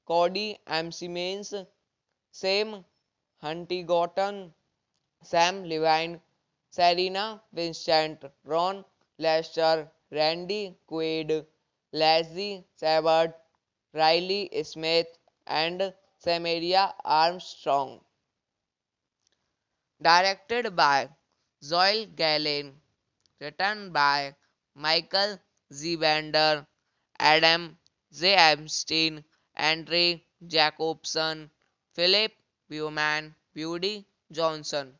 Cody M. Simmons, Sam Huntington, Sam Levine, Serena Vincent, Ron Lester, Randy Quaid, Leslie Sabbath, Riley Smith, and Samaria Armstrong. Directed by Zoe Gallen, written by Michael Z. Bender, Adam J. Epstein, Andre Jacobson, Philip Bowman, Buddy Johnson.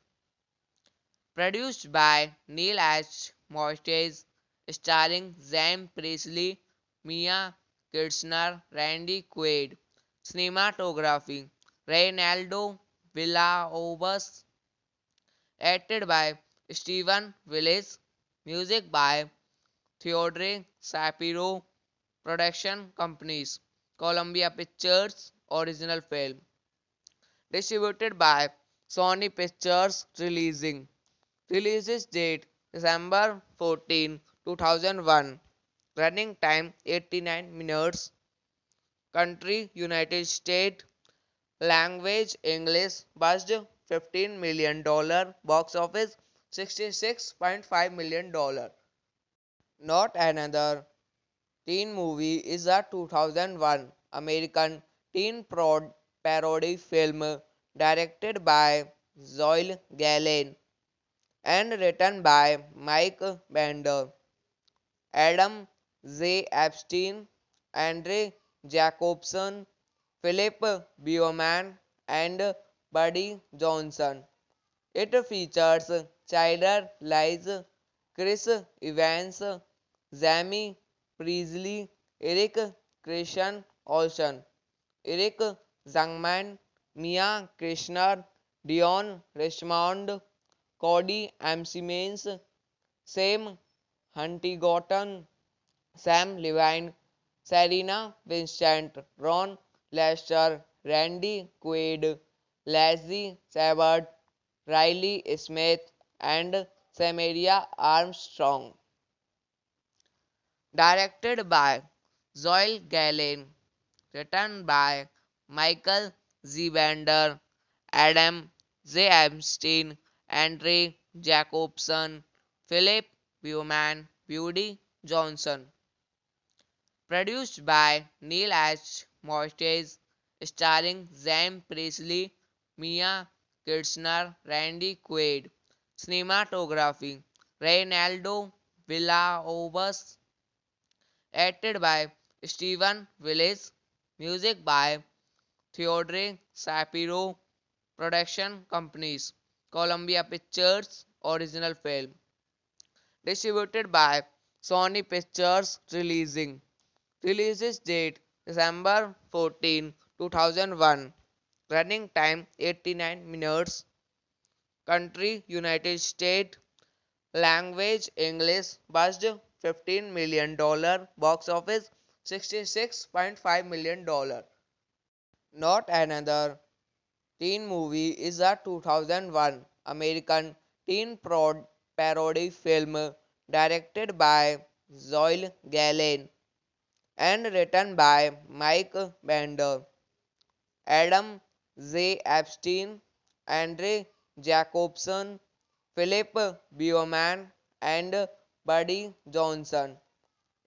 Produced by Neil H. Moyes, starring Sam Priestley, Mia Kirshner, Randy Quaid. Cinematography Reynaldo Villalobos. Acted by Stephen Willis. Music by Theodore Shapiro. Production companies Columbia Pictures Original Film. Distributed by Sony Pictures Releasing. Releases date December 14, 2001. Running time 89 minutes. Country United States. Language English. Budget $15 million. Box office $66.5 million. Not Another Teen Movie is a 2001 American teen parody film directed by Zoe Gallen and written by Mike Bender, Adam J. Epstein, Andre Jacobson, Philip Bowman, and Buddy Johnson. It features Chandler Lies, Chris Evans, Jamie Priestley, Eric Christian Olsen, Eric Zangman, Mia Kirshner, Dion Richmond, Cody M. Simmons, Sam Huntington, Sam Levine, Serena Vincent, Ron Lester, Randy Quaid, Leslie Sabbath, Riley Smith, and Samaria Armstrong. Directed by Zoe Gallen, written by Michael Z. Bender, Adam J. Epstein, Andre Jacobson, Philip Bowman, Buddy Johnson. Produced by Neil H. Moyes, starring Sam Priestley, Mia Kirshner, Randy Quaid. Cinematography Reynaldo Villalobos. Acted by Stephen Willis. Music by Theodore Shapiro. Production companies Columbia Pictures Original Film. Distributed by Sony Pictures Releasing. Releases date December 14, 2001. Running time 89 minutes. Country United States. Language English. Budget $15 million. Box office $66.5 million. Not Another Teen Movie is a 2001 American teen parody film directed by Zoe Gallen and written by Mike Bender, Adam J. Epstein, Andre Jacobson, Philip Bowman, and Buddy Johnson.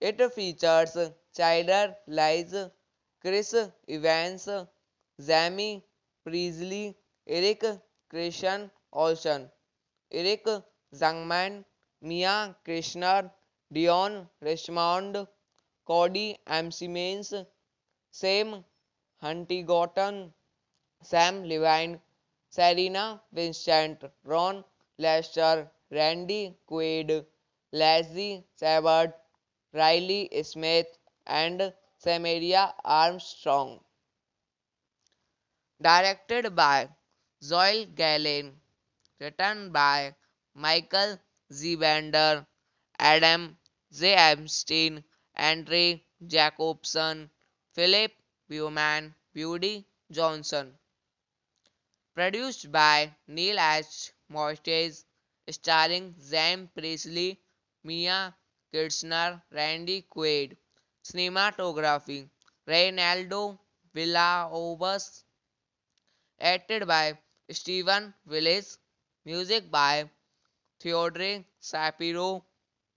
It features Chyler Lies, Chris Evans, Jamie Priestley, Eric Christian Olsen, Eric Zangman, Mia Krishnar, Dion Richmond, Cody Simmons, Sam Huntington, Sam Levine, Serena Vincent, Ron Lester, Randy Quaid, Leslie Sabbath, Riley Smith, and Samaria Armstrong. Directed by Zoe Galen. Written by Michael Zivander, Adam J. Epstein, Andre Jacobson, Philip Bowman, Woody Johnson. Produced by Neil H. Mortis, starring Zam Presley, Mia Kirchner, Randy Quaid. Cinematography Reynaldo Villalobos. Acted by Stephen Willis. Music by Theodore Shapiro.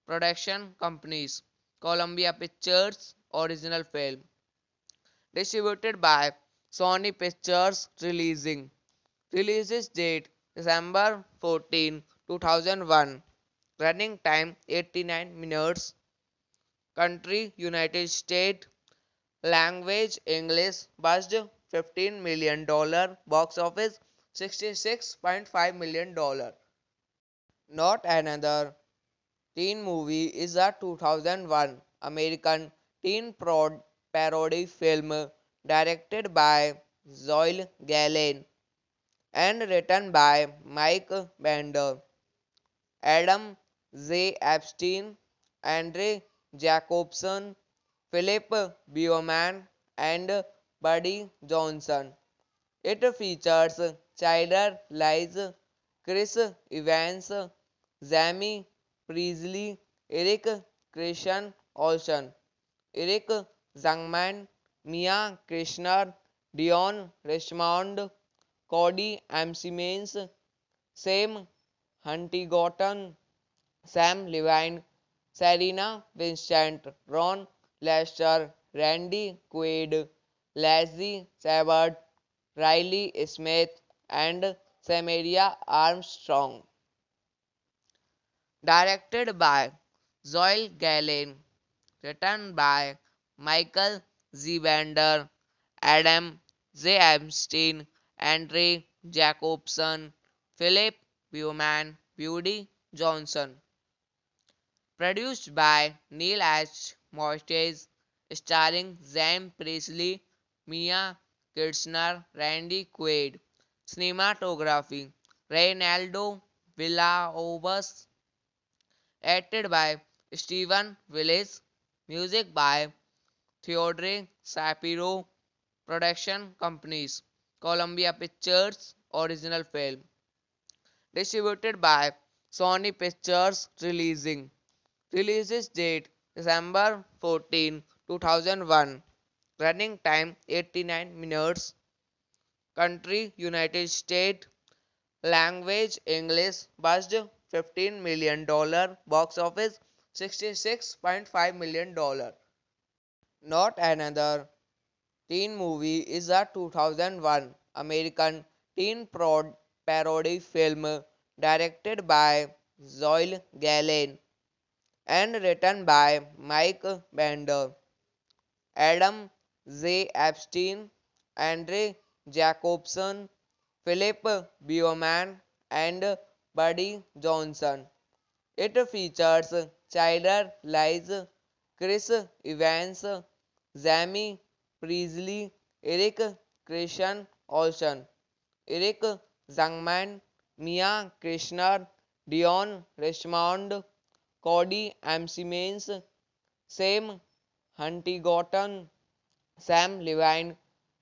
Production companies Columbia Pictures. Original film. Distributed by Sony Pictures Releasing. Release date December 14, 2001. Running time 89 minutes. Country United States. Language English. Budget $15 million. Box office $66.5 million. Not Another Teen Movie is a 2001 American teen parody film directed by Zoe Galen and written by Mike Bender, Adam J. Epstein, Andre Jacobson, Philip Bowman, and Buddy Johnson. It features Chyler Lies, Chris Evans, Jamie Priestley, Eric Christian Olsen, Eric Zangman, Mia Krishnar, Dion Richmond, Cody Simmons, Sam Huntington, Sam Levine, Serena Vincent, Ron Lester, Randy Quaid, Leslie Sabbath, Riley Smith, and Samaria Armstrong. Directed by Zoe Galen. Written by Michael Zivander, Adam J. Epstein, Andre Jacobson, Philip Bowman, Woody Johnson. Produced by Neil H. Mortis, starring Zam Presley, Mia Kirchner, Randy Quaid. Cinematography Reynaldo Villalobos. Acted by Stephen Willis. Music by Theodore Shapiro. Production companies Columbia Pictures. Original film. Distributed by Sony Pictures Releasing. Release date December 14, 2001. Running time 89 minutes. Country United States. Language English. Budget $15 million. Box office $66.5 million. Not Another Teen Movie is a 2001 American teen parody film directed by Zoe Galen and written by Mike Bender, Adam J. Epstein, Andre Jacobson, Philip Bowman, and Buddy Johnson. It features Chyler Lies, Chris Evans, Jamie Priestley, Eric Christian Olsen, Eric Zangman, Mia Krishnar, Dion Richmond, Cody Simmons, Sam Huntington, Sam Levine,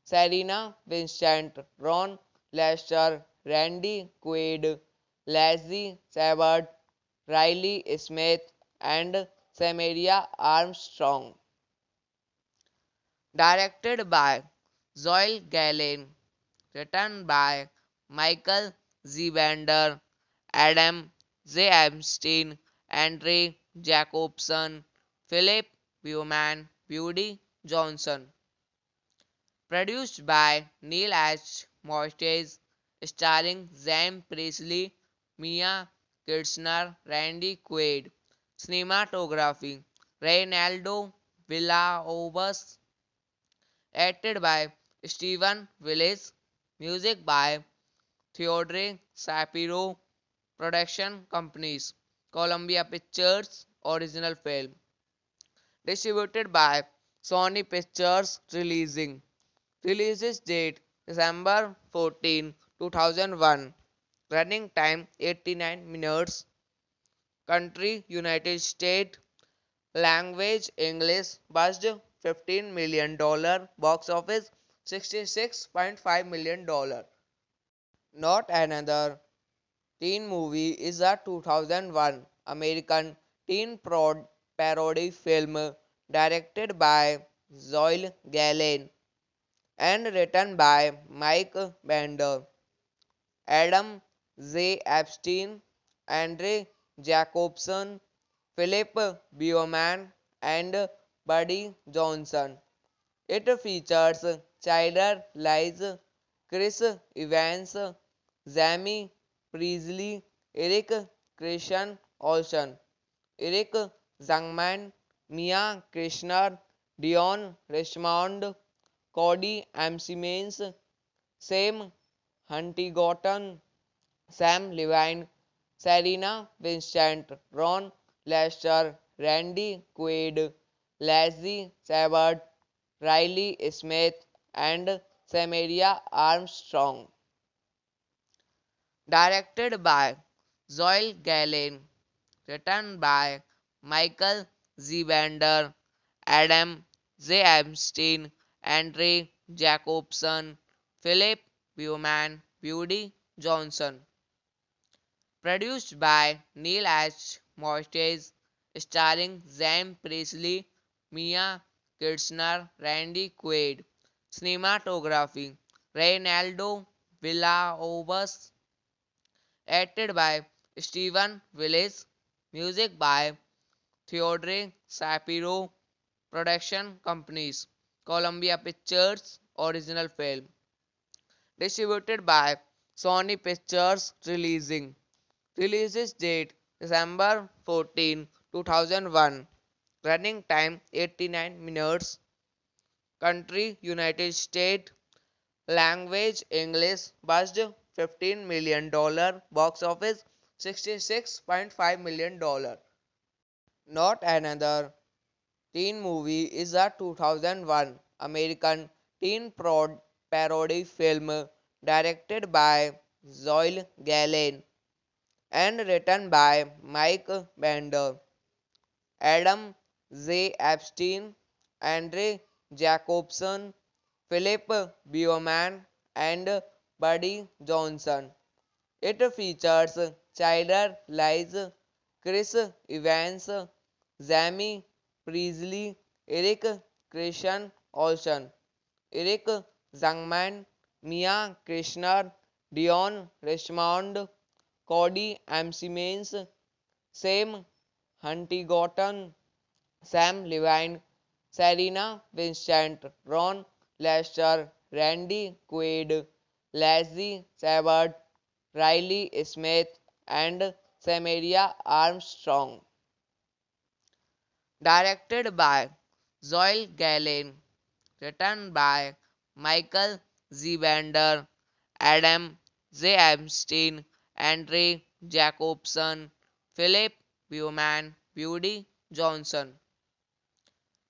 Serena Vincent, Ron Lester, Randy Quaid, Leslie Sabbath, Riley Smith, and Samaria Armstrong. Directed by Zoe Galen. Written by Michael Zivander, Adam J. Epstein, Andre Jacobson, Philip Bowman, Woody Johnson. Produced by Neil H. Moyes, starring Sam Presley, Mia Kirshner, Randy Quaid. Cinematography Reynaldo Villalobos. Acted by Stephen Willis. Music by Theodore Shapiro. Production companies Columbia Pictures. Original film. Distributed by Sony Pictures Releasing. Release date December 14, 2001. Running time 89 minutes. Country United States. Language English. Budget $15 million. Box office $66.5 million. Not Another Teen Movie is a 2001 American teen parody film directed by Zoe Gallen and written by Mike Bender, Adam J. Epstein, Andre Jacobson, Philip Bowman, and Buddy Johnson. It features Chyler Lies, Chris Evans, Jamie Priestley, Eric Christian Olsen, Eric Zangman, Mia Krishnar, Dion Richmond, Cody Simmons, Sam Huntington, Sam Levine, Serena Vincent, Ron Lester, Randy Quaid, Leslie Sabbath, Riley Smith, and Samaria Armstrong. Directed by Zoe Gallen. Written by Michael Z. Bender, Adam J. Epstein, Andre Jacobson, Philip Bowman, Woody Johnson. Produced by Neil H. Moyes, starring Sam Presley, Mia Kirshner, Randy Quaid. Cinematography Reynaldo Villalobos. Acted by Stephen Willis. Music by Theodore Shapiro. Production companies Columbia Pictures. Original film. Distributed by Sony Pictures Releasing. Release date December 14, 2001. Running time 89 minutes. Country United States. Language English. Budget $15 million. Box office $66.5 million. Not Another Teen Movie is a 2001 American teen parody film directed by Zoe Gallen and written by Mike Bender, Adam J. Epstein, Andre Jacobson, Philip Bowman, and Buddy Johnson. It features Chyler Lies, Chris Evans, Jamie Priestley, Eric Christian Olsen, Eric Zangman, Mia Krishnar, Dion Richmond, Cody Simmons, Sam Huntington, Sam Levine, Serena Vincent, Ron Lester, Randy Quaid, Leslie Sabbath, Riley Smith, and Samaria Armstrong. Directed by Zoe Gallen. Written by Michael Z. Bender, Adam J. Epstein, Andre Jacobson, Philip Bowman, Woody Johnson.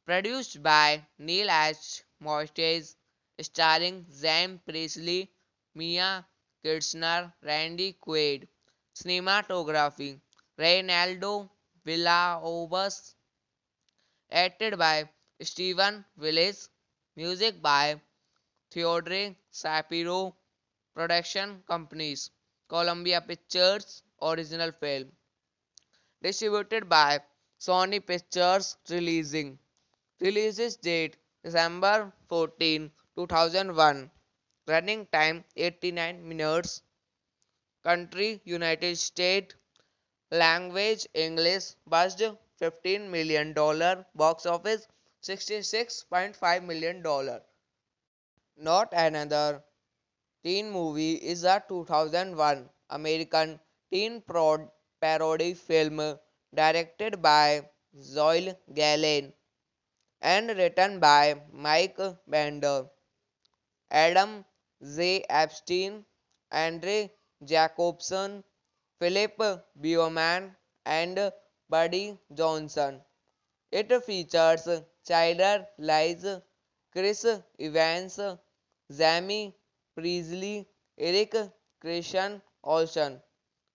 Produced by Neil H. Moyes, starring Sam Presley, Mia Kirshner, Randy Quaid. Cinematography Reynaldo Villalobos. Acted by Stephen Willis. Music by Theodore Shapiro. Production companies Columbia Pictures. Original film. Distributed by Sony Pictures Releasing. Release date December 14, 2001. Running time 89 minutes. Country United States. Language English buzzed $15 million, box office $66.5 million. Not Another Teen Movie is a 2001 American teen parody film directed by Zoe Gallen and written by Mike Bender, Adam J. Epstein, Andre Jacobson, Philip Bowman, and Buddy Johnson. It features Chyler Lies, Chris Evans, Jamie Priestley, Eric Christian Olsen,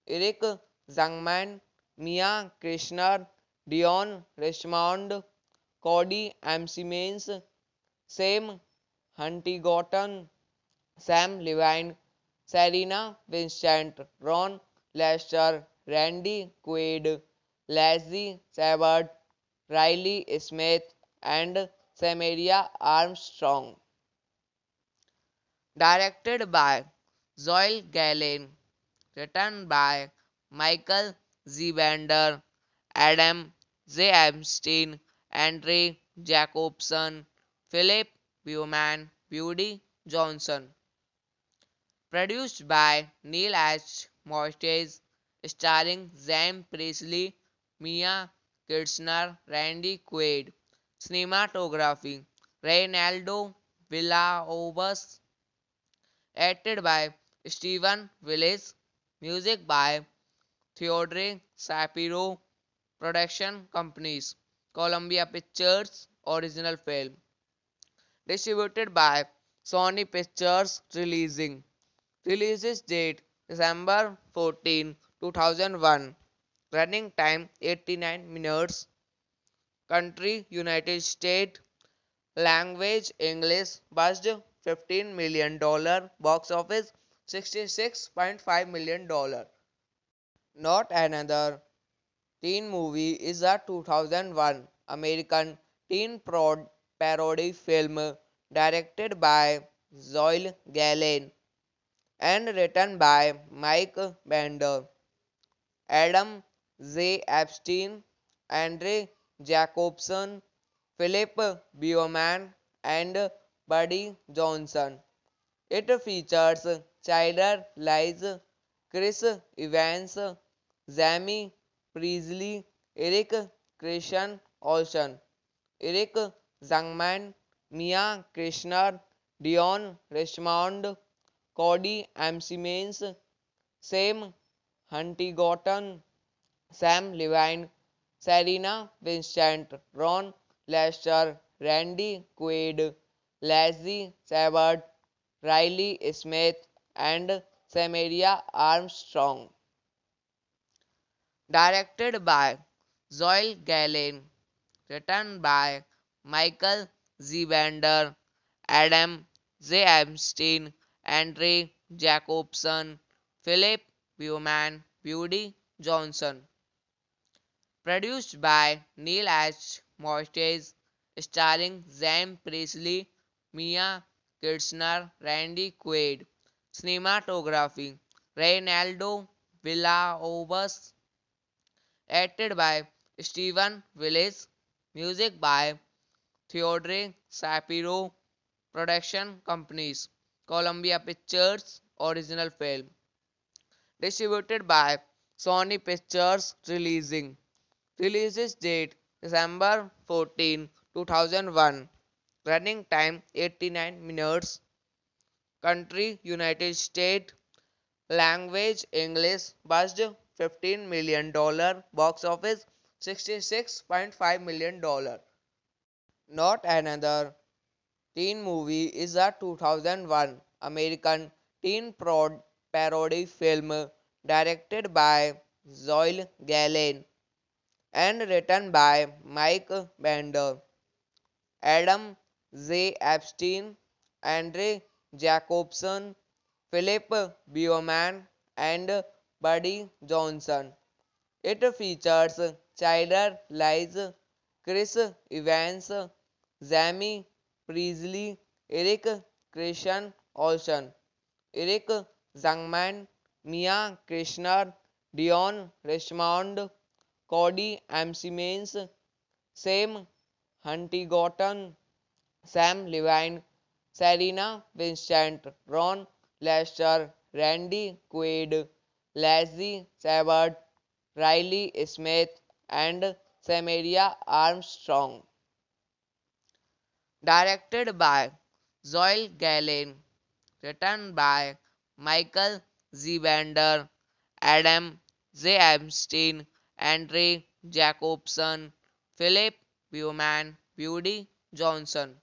Eric Zangman, Mia Krishnar, Dion Richmond, Cody Simmons, Sam Huntington, Sam Levine, Serena Vincent, Ron Lester, Randy Quaid, Leslie Sabbath, Riley Smith, and Samaria Armstrong. Directed by Zoe Gallen, written by Michael Z. Bender, Adam J. Epstein, Andre Jacobson, Philip Bowman, Buddy Johnson. Produced by Neil H. Mortis, starring Zam Presley, Mia Kirshner, Randy Quaid. Cinematography Reynaldo Villalobos. Acted by Stephen Willis. Music by Theodore Shapiro. Production companies Columbia Pictures. Original film. Distributed by Sony Pictures Releasing. Release date December 14, 2001. Running time 89 minutes. Country United States. Language English. Budget $15 million. Box office $66.5 million. Not Another Teen Movie is a 2001 American teen parody film directed by Zoe Gallen and written by Mike Bender, Adam J. Epstein, Andre Jacobson, Philip Bowman, and Buddy Johnson. It features Chyler Lies, Chris Evans, Jamie Priestley, Eric Christian Olsen, Eric Zangman, Mia Krishnar, Dion Richmond, Cody Simmons, Sam Huntington, Sam Levine, Serena Vincent, Ron Lester, Randy Quaid, Leslie Sabbath, Riley Smith, and Samaria Armstrong. Directed by Zoe Gallen, written by Michael Z. Bender, Adam J. Epstein, Andre Jacobson, Philip Bowman, Buddy Johnson. Produced by Neil H. Mortis, starring Zam Presley, Mia Kirshner, Randy Quaid. Cinematography Reynaldo Villalobos. Acted by Stephen Willis. Music by Theodore Shapiro. Production companies Columbia Pictures. Original film. Distributed by Sony Pictures Releasing. Release date December 14, 2001. Running time 89 minutes. Country United States. Language English. Budget $15 million. Box office $66.5 million. Not Another Teen Movie is a 2001 American teen parody film directed by Zoe Gallen and written by Mike Bender, Adam J. Epstein, Andre Jacobson, Philip Bowman, and Buddy Johnson. It features Chyler Lies, Chris Evans, Jamie Priestley, Eric Christian Olsen, Eric Zangman, Mia Krishnar, Dion Richmond, Cody M. Simmons, Sam Huntington, Sam Levine, Serena Vincent, Ron Lester, Randy Quaid, Leslie Sabbath, Riley Smith, and Samaria Armstrong. Directed by Zoe Galen, written by Michael Z. Bender, Adam J. Epstein, Andre Jacobson, Philip Bowman, Woody Johnson.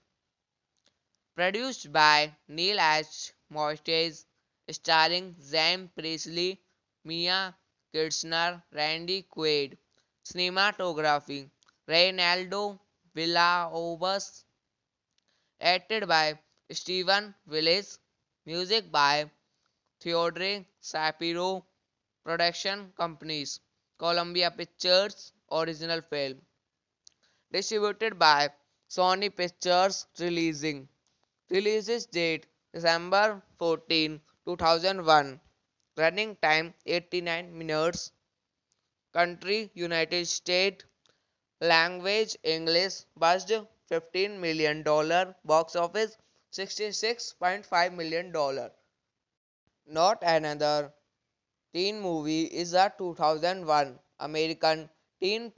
Produced by Neil H. Moyes, starring Sam Presley, Mia Kirshner, Randy Quaid. Cinematography Reynaldo Villalobos. Acted by Stephen Willis. Music by Theodore Shapiro. Production companies Columbia Pictures. Original film. Distributed by Sony Pictures. Releases date December 14, 2001. Running time 89 minutes. Country United States. Language English. Budget $15 million. Box office $66.5 million. Not Another Teen Movie is a 2001 American teen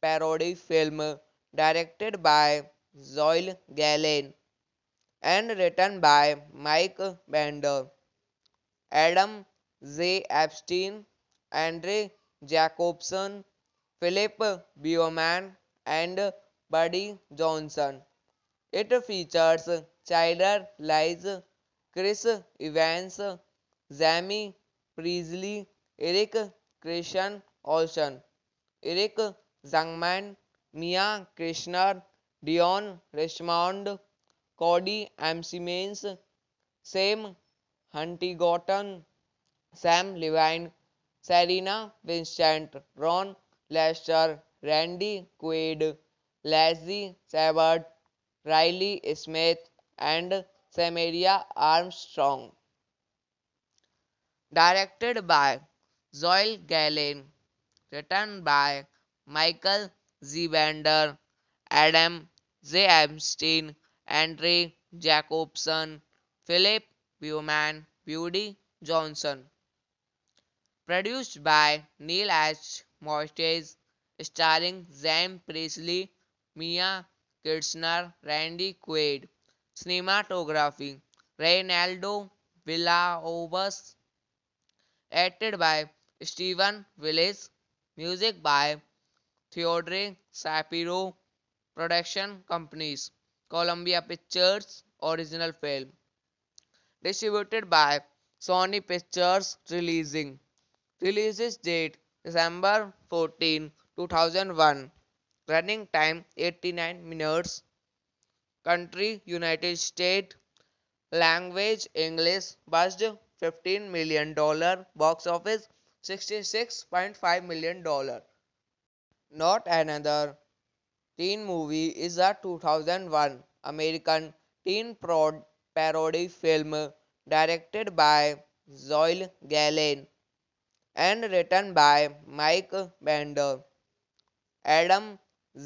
parody film directed by Zoe Galen and written by Mike Bender, Adam J. Epstein, Andre Jacobson, Philip Bowman, and Buddy Johnson. It features Chyler Lies, Chris Evans, Jamie Priestley, Eric Christian Olsen, Eric Zangman, Mia Kirshner, Dion Richmond, Cody M. Simmons, Sam Huntington, Sam Levine, Serena Vincent, Ron Lester, Randy Quaid, Leslie Sabbath, Riley Smith, and Samaria Armstrong. Directed by Zoe Galen, written by Michael Z. Bender, Adam J. Epstein, Andre Jacobson, Philip Bowman, Woody Johnson. Produced by Neil H. Moyes, starring Sam Presley, Mia Kirshner, Randy Quaid. Cinematography Reynaldo Villalobos. Acted by Stephen Willis. Music by Theodore Shapiro. Production companies Columbia Pictures. Original film. Distributed by Sony Pictures. Releases date December 14, 2001. Running time 89 minutes. Country United States. Language English. Budget $15 million. Box office $66.5 million. Not Another Teen Movie is a 2001 American teen parody film directed by Zoe Galen and written by Mike Bender, Adam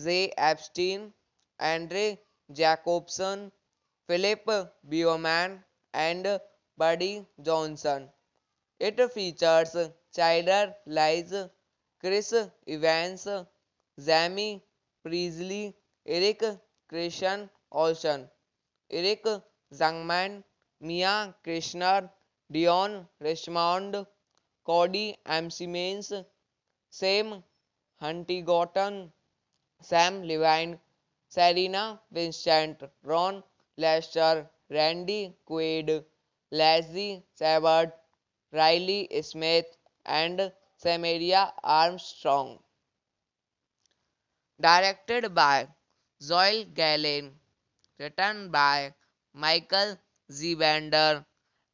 J. Epstein, Andre Jacobson, Philip Bowman, and Buddy Johnson. It features Chyler Lies, Chris Evans, Jamie Priestley, Eric Christian Olsen, Eric Zangman, Mia Kirshner, Dion Richmond, Cody M. Simmons, Sam Huntington, Sam Levine, Serena Vincent, Ron Lester, Randy Quaid, Leslie Sabbath, Riley Smith, and Samaria Armstrong. Directed by Zoe Galen, written by Michael Z. Bender,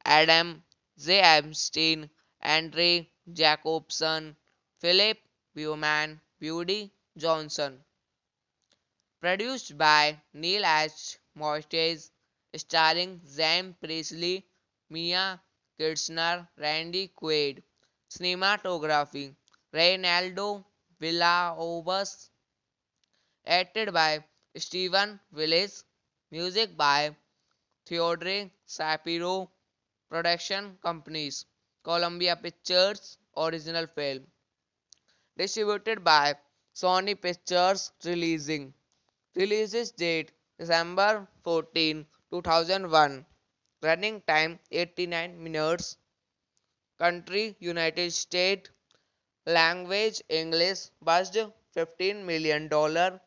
Adam J. Epstein, Andre Jacobson, Philip Bowman, Woody Johnson. Produced by Neil H. Moyes, starring Sam Presley, Mia Kirshner, Randy Quaid. Cinematography Reynaldo Villalobos. Acted by Stephen Willis. Music by Theodore Shapiro. Production companies Columbia Pictures. Original film. Distributed by Sony Pictures Releasing. Releases date December 14, 2001. Running time 89 minutes. Country United States. Language English. Budget $15 million.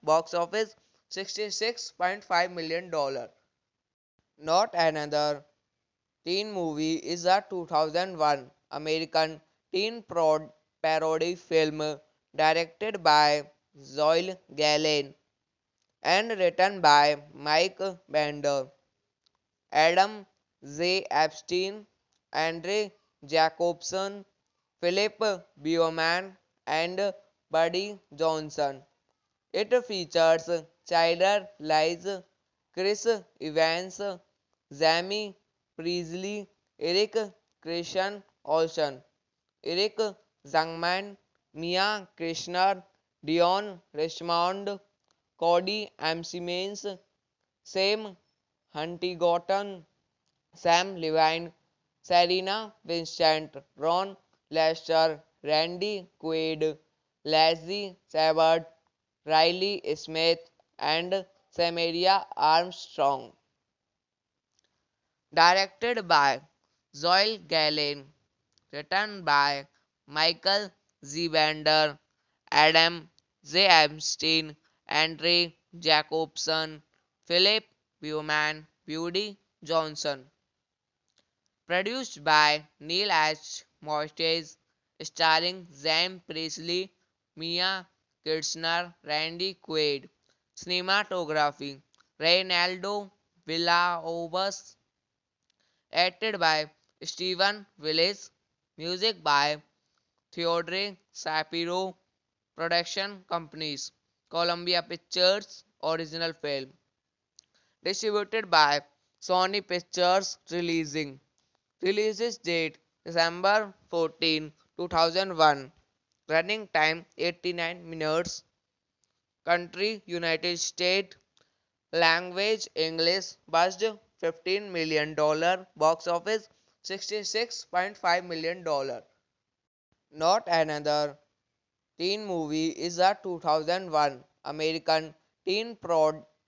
Box office $66.5 million. Not Another Teen Movie is a 2001 American teen parody film directed by Zoe Gallen and written by Mike Bender, Adam J. Epstein, Andre Jacobson, Philip Bowman, and Buddy Johnson. It features Chyler Lies, Chris Evans, Jamie Priestley, Eric Christian Olsen, Eric Zangman, Mia Kirshner, Dion Richmond, Cody Siemens, Sam Huntington, Sam Levine, Serena Vincent, Ron Lester, Randy Quaid, Leslie Sabbath, Riley Smith, and Samaria Armstrong. Directed by Zoe Gallen. Written by Michael Z. Bender, Adam J. Epstein, Andre Jacobson, Philip Bowman, Buddy Johnson. Produced by Neil H. Moyes, starring Sam Priestley, Mia Kirshner, Randy Quaid. Cinematography Reynaldo Villalobos. Acted by Stephen Willis. Music by Theodore Shapiro. Production companies Columbia Pictures. Original film. Distributed by Sony Pictures Releasing. Releases date December 14, 2001. Running time 89 minutes. Country United States. Language English. Budget $15 million. Box office $66.5 million. Not Another Teen Movie is a 2001 American teen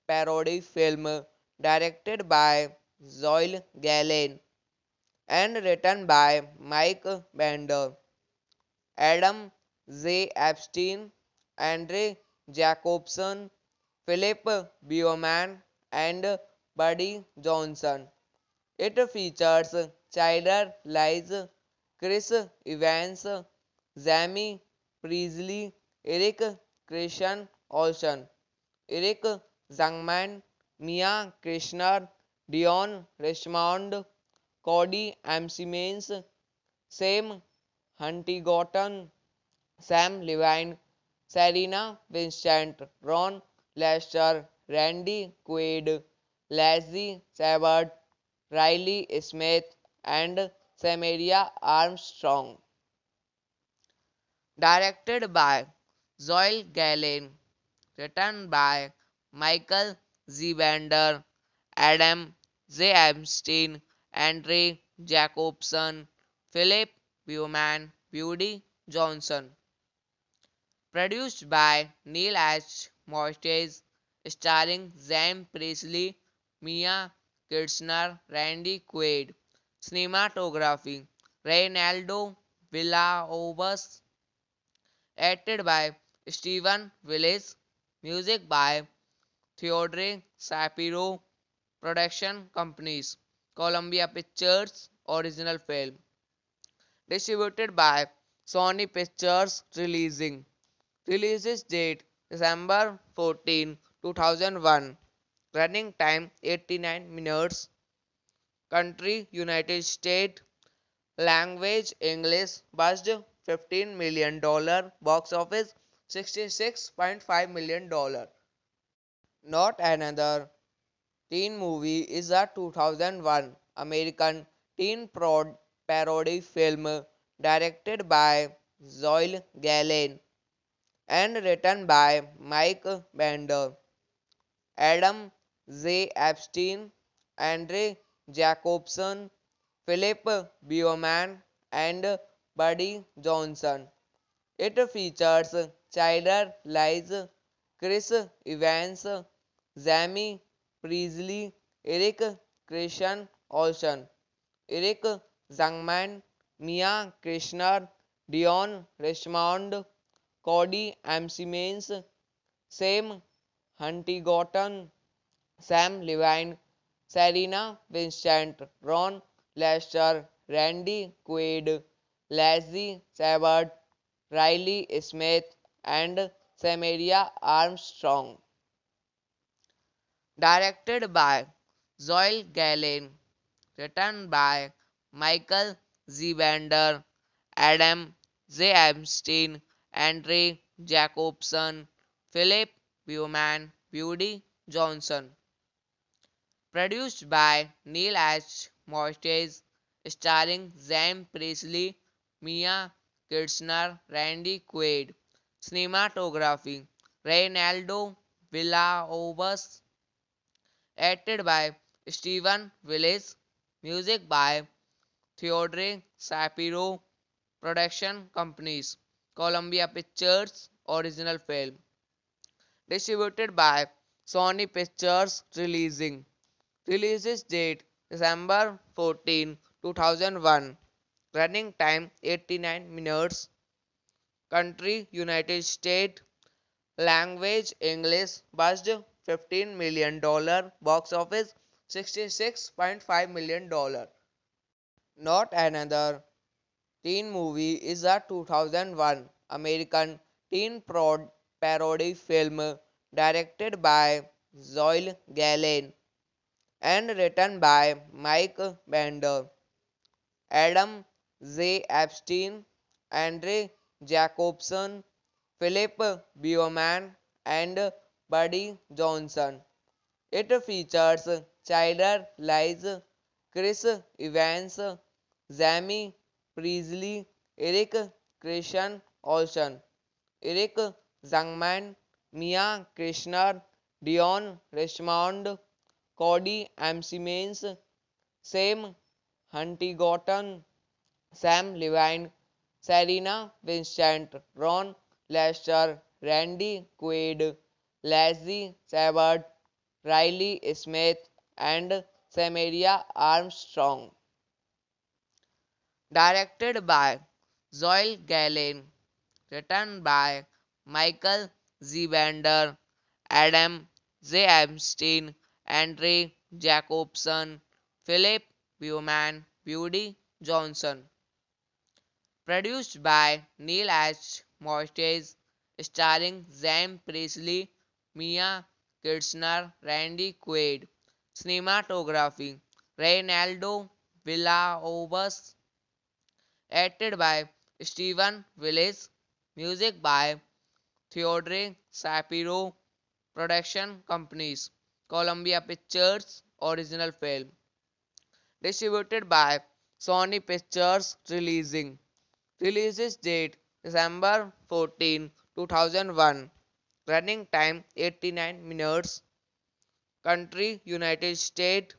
parody film directed by Zoe Gallen and written by Mike Bender, Adam J. Epstein, Andre Jacobson, Philip Bowman, and Buddy Johnson. It features Chyler Lies, Chris Evans, Jamie Priestley, Eric Christian Olsen, Eric Zangman, Mia Kirshner, Dion Richmond, Cody Siemens, Sam Huntington, Sam Levine, Serena Vincent, Ron Lester, Randy Quaid, Leslie Sabbath, Riley Smith, and Samaria Armstrong. Directed by Zoe Gallen. Written by Michael Z. Bender, Adam J. Epstein, Andre Jacobson, Philip Bowman, Buddy Johnson. Produced by Neil H. Moyes, starring Sam Priestley, Mia Kirshner, Randy Quaid. Cinematography Reynaldo Villalobos. Acted by Stephen Willis. Music by Theodore Shapiro. Production companies Columbia Pictures. Original film. Distributed by Sony Pictures Releasing. Releases date December 14, 2001. Running time 89 minutes. Country United States. Language English. Budget $15 million. Box office $66.5 million. Not Another Teen Movie is a 2001 American teen parody film directed by Zoe Gallen and written by Mike Bender, Adam Z. Epstein, Andre Jacobson, Philip Bowman, and Buddy Johnson. It features Chyler Lies, Chris Evans, Jamie Priestley, Eric Christian Olsen, Eric Zangman, Mia Krishnar, Dion Richmond, Cody Simmons, Sam Huntington, Sam Levine, Serena Vincent, Ron Lester, Randy Quaid, Leslie Sabbath, Riley Smith, and Samaria Armstrong. Directed by Zoe Gallen, written by Michael Z. Bender, Adam Z. Epstein, Andre Jacobson, Philip Bowman, Woody Johnson. Produced by Neil H. Moyes, starring Sam Priestley, Mia Kirshner, Randy Quaid. Cinematography Reynaldo Villalobos. Acted by Stephen Willis. Music by Theodore Shapiro. Production companies Columbia Pictures. Original film. Distributed by Sony Pictures Releasing. Release date December 14, 2001. Running time 89 minutes. Country United States. Language English. Budget $15 million. Box office $66.5 million. Not Another Teen Movie is a 2001 American teen parody film directed by Zoe Gallen and written by Mike Bender, Adam Z. Epstein, Andre Jacobson, Philip Bowman, and Buddy Johnson. It features Chyler Lies, Chris Evans, Jamie Priestley, Eric Christian Olsen, Eric Zangman, Mia Krishnar, Dion Richmond, Cody Simmons, Sam Huntington, Sam Levine, Serena Vincent, Ron Lester, Randy Quaid, Leslie Sabbath, Riley Smith, and Samaria Armstrong. Directed by Zoe Gallen, written by Michael Z. Bender, Adam Z. Epstein, Andre Jacobson, Philip Bowman, Woody Johnson. Produced by Neil H. Moyes, starring Sam Priestley, Mia Kirshner, Randy Quaid. Cinematography Reynaldo Villalobos. Acted by Stephen Willis. Music by Theodore Shapiro. Production companies Columbia Pictures. Original film. Distributed by Sony Pictures Releasing. Release date December 14, 2001. Running time 89 minutes. Country United States.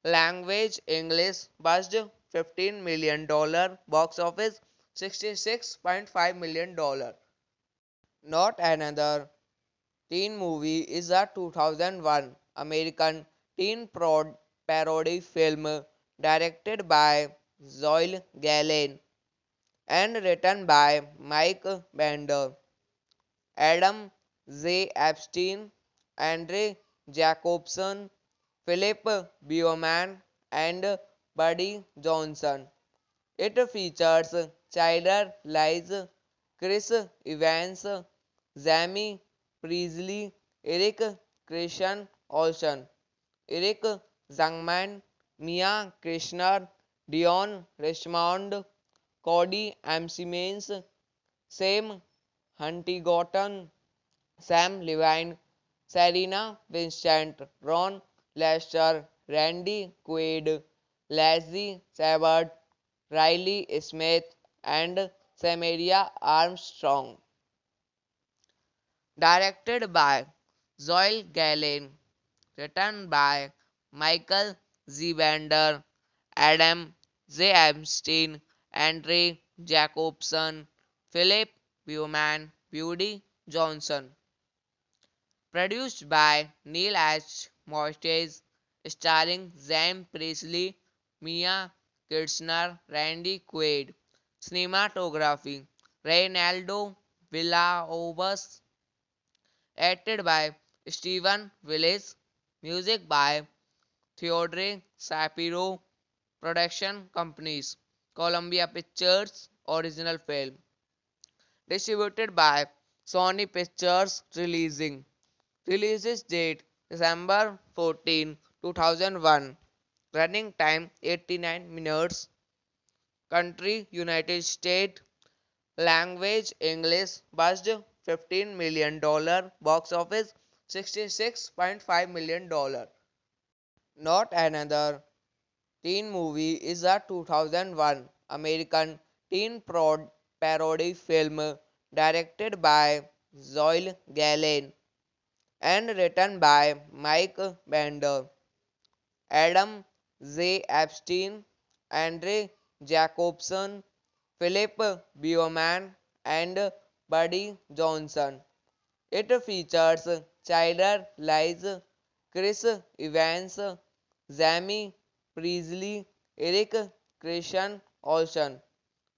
Language English. Budget $15 million. Box office $66.5 million. Not Another Teen Movie is a 2001 American teen parody film directed by Zoe Gallen and written by Mike Bender, Adam Z. Epstein, Andre Jacobson, Philip Bowman, and Buddy Johnson. It features Chyler Lies, Chris Evans, Jamie Priestley, Eric Christian Olsen, Eric Zangman, Mia Krishnar, Dion Richmond, Cody Simmons, Sam Huntington, Sam Levine, Serena Vincent, Ron Lester, Randy Quaid, Leslie Sabbath, Riley Smith, and Samaria Armstrong. Directed by Zoe Galen. Written by Michael Zivander, Adam J. Epstein, Andre Jacobson, Philip Bowman, Woody Johnson. Produced by Neil H. Moyes, starring Sam Presley, Mia Kirshner, Randy Quaid. Cinematography Reynaldo Villalobos. Acted by Stephen Willis. Music by Theodore Shapiro. Production companies Columbia Pictures. Original film. Distributed by Sony Pictures. Release date December 14, 2001. Running time 89 minutes. Country United States. Language English. Budget $15 million. Box office $66.5 million. Not Another Teen Movie is a 2001 American teen parody film directed by Zoe Galen and written by Mike Bender, Adam J. Epstein, Andre Jacobson, Philip Bowman, and Buddy Johnson. It features Chyler Lies, Chris Evans, Jamie Priestley, Eric Christian Olsen,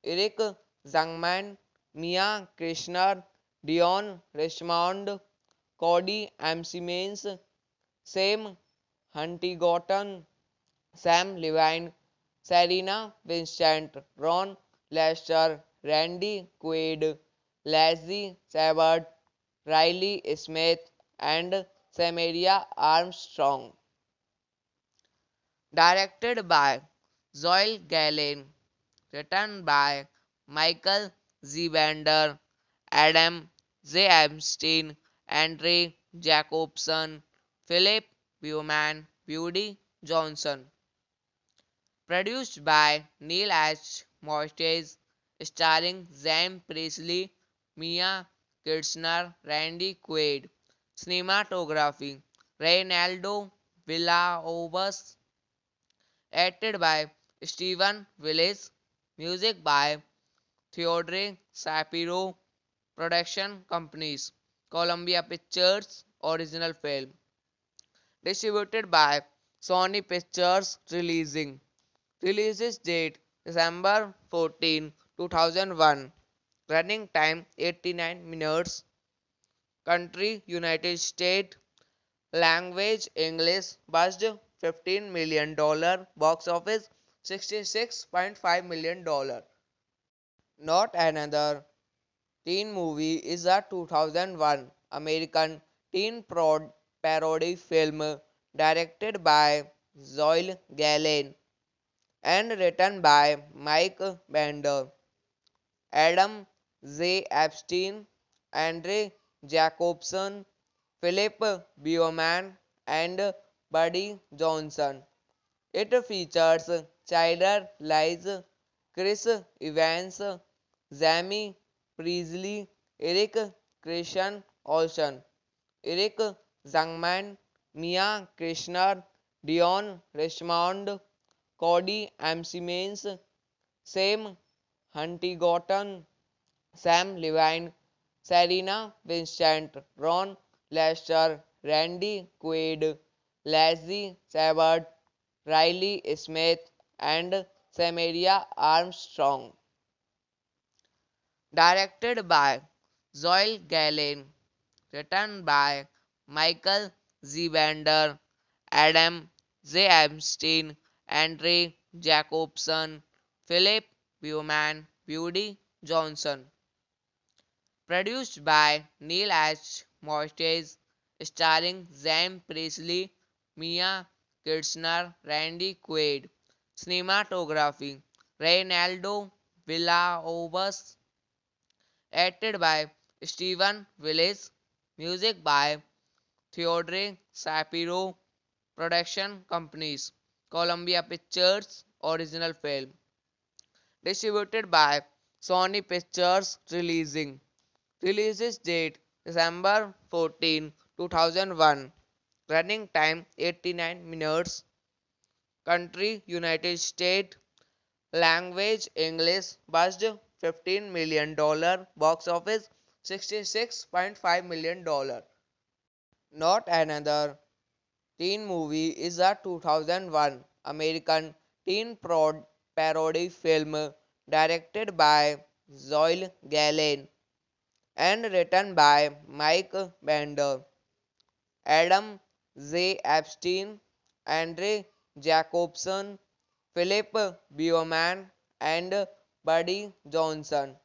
Eric Zangman, Mia Kirshner, Dion Richmond, Cody Simmons, Sam Huntington, Sam Levine, Serena Vincent, Ron Lester, Randy Quaid, Leslie Sabbath, Riley Smith, and Samaria Armstrong. Directed by Zoe Galen. Written by Michael Zivander, Adam J. Epstein, Andre Jacobson, Philip Bowman, Woody Johnson. Produced by Neil H. Moyes, starring Sam Presley, Mia Kirshner, Randy Quaid. Cinematography Reynaldo Villalobos. Acted by Stephen Willis. Music by Theodore Shapiro. Production companies Columbia Pictures. Original film. Distributed by Sony Pictures. Release date December 14, 2001. Running time 89 minutes. Country United States. Language English. Budget $15 million. Box office $66.5 million. Not Another Teen Movie is a 2001 American teen parody film directed by Zoe Galen and written by Mike Bender, Adam J. Epstein, Andre Jacobson, Philip Bowman, and Buddy Johnson. It features Chyler Lies, Chris Evans, Jamie Priestley, Eric Christian Olsen, Eric Zangman, Mia Kirshner, Dion Richmond, Cody Simmons, Sam Huntington, Sam Levine, Serena Vincent, Ron Lester, Randy Quaid, Leslie Sabbath, Riley Smith, and Samaria Armstrong. Directed by Zoe Galen. Written by Michael Zivander, Adam J. Epstein, Andre Jacobson, Philip Bowman, Woody Johnson. Produced by Neil H. Moyes, starring Sam Presley, Mia Kirshner, Randy Quaid. Cinematography Reynaldo Villalobos. Acted by Stephen Willis. Music by Theodore Shapiro. Production companies Columbia Pictures. Original film. Distributed by Sony Pictures releasing. Releases date December 14, 2001. Running time 89 minutes. Country United States. Language English. Budget $15 million. Box office $66.5 million. Not Another Teen Movie is a 2001 American teen parody film directed by Zoe Gallen and written by Mike Bender, Adam J. Epstein, Andre Jacobson, Philip Bowman, and Buddy Johnson.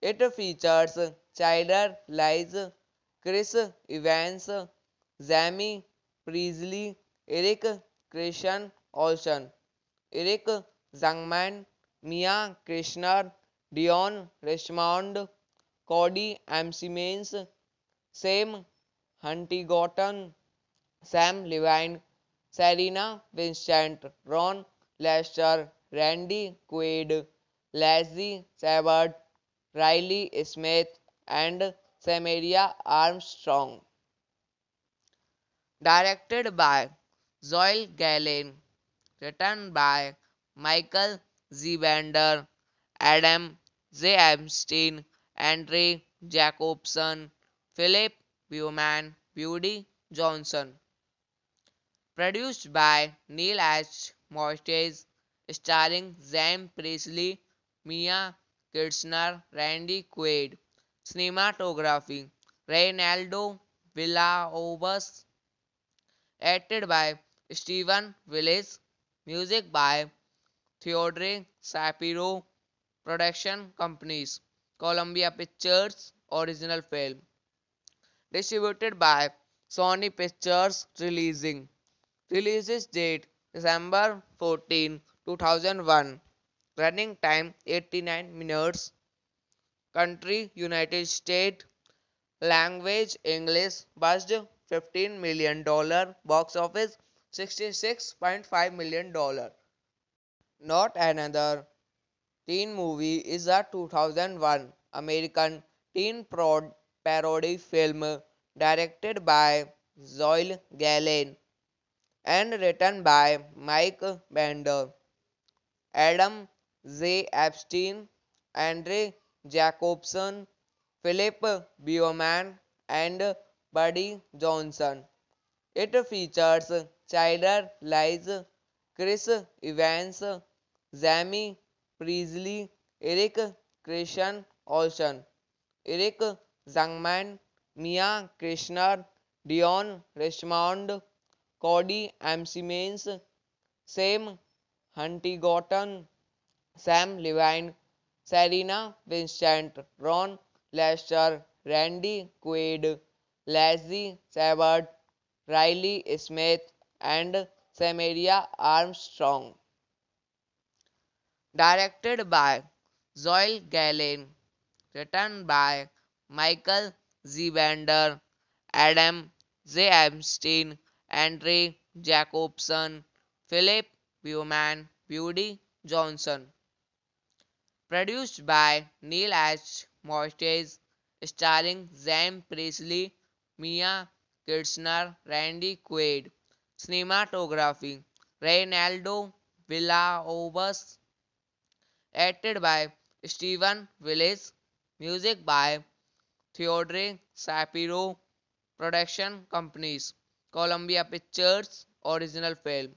It features Chyler Lies, Chris Evans, Jamie Priestley, Eric Christian Olsen, Eric Zangman, Mia Krishnar, Dion Richmond, Cody Simmons, Sam Huntington, Sam Levine, Serena Vincent, Ron Lester, Randy Quaid, Leslie Sabbath, Riley Smith, and Samaria Armstrong. Directed by Zoe Gallen, written by Michael Z. Bender, Adam J. Epstein, Andre Jacobson, Philip Bowman, Buddy Johnson. Produced by Neil H. Mortis, starring Zam Presley, Mia Kirshner, Randy Quaid. Cinematography Reynaldo Villalobos. Acted by Stephen Willis. Music by Theodore Shapiro. Production companies Columbia Pictures. Original film. Distributed by Sony Pictures Releasing. Releases date December 14, 2001. Running time 89 minutes. Country United States. Language English. Budget $15 million. Box office $66.5 million. Not Another Teen Movie is a 2001 American teen parody film directed by Zoe Gallen and written by Mike Bender, Adam J. Epstein, Andre Jacobson, Philip Bowman, and Buddy Johnson. It features Chyler Lies, Chris Evans, Jamie Priestley, Eric Christian Olsen, Eric Zangman, Mia Krishnar, Dion Richmond, Cody Simmons, Sam Huntington, Sam Levine, Serena Vincent, Ron Lester, Randy Quaid, Leslie Sabbath, Riley Smith, and Samaria Armstrong. Directed by Zoe Gallen, written by Michael Z. Bender, Adam J. Epstein, Andre Jacobson, Philip Bowman, Buddy Johnson. Produced by Neil H. Mortis, starring Zam Presley, Mia Kirshner, Randy Quaid. Cinematography Reynaldo Villalobos. Acted by Stephen Willis. Music by Theodore Shapiro. Production companies Columbia Pictures. Original film.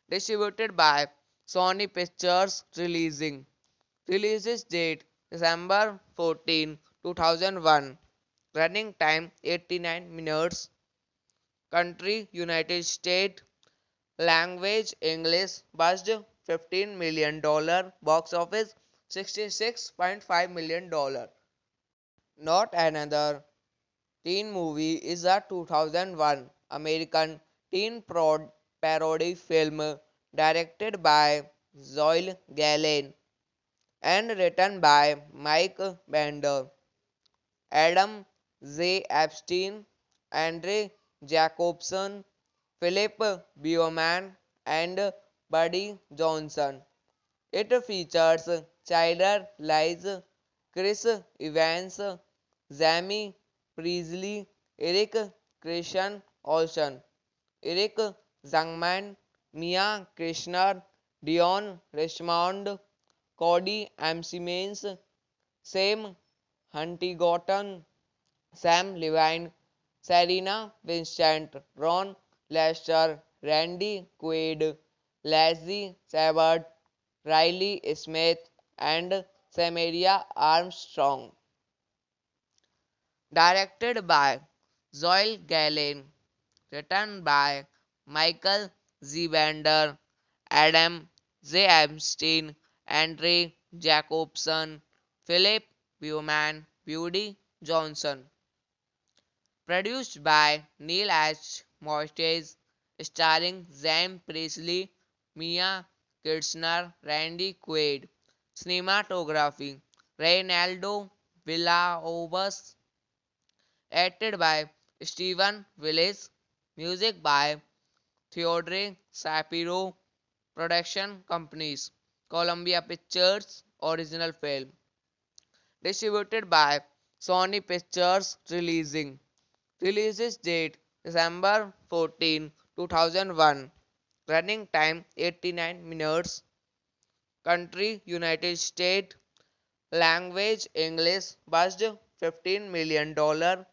Distributed by Sony Pictures Releasing. Releases date December 14, 2001. Running time 89 minutes. Country United States. Language English. Budget $15 million. Box office $66.5 million. Not Another Teen Movie is a 2001 American teen parody film directed by Zoe Gallen and written by Mike Bender, Adam J. Epstein, Andre Jacobson, Philip Bowman, and Buddy Johnson. It features Chandler Lies, Chris Evans, Jamie Priestley, Eric Christian Olsen, Eric Zangman, Mia Krishnar, Dion Richmond, Cody M. Simmons, Sam Huntington, Sam Levine, Serena Vincent, Ron Lester, Randy Quaid, Leslie Sabbath, Riley Smith, and Samaria Armstrong. Directed by Zoe Galen, written by Michael Z. Bender, Adam J. Epstein, Andre Jacobson, Philip Bowman, Woody Johnson. Produced by Neil H. Moyes, starring Sam Priestley, Mia Kirshner, Randy Quaid. Cinematography Reynaldo Villalobos. Acted by Stephen Willis. Music by Theodore Shapiro. Production companies Columbia Pictures. Original film. Distributed by Sony Pictures Releasing. Release date December 14, 2001. Running time 89 minutes. Country United States. Language English. Budget $15 million.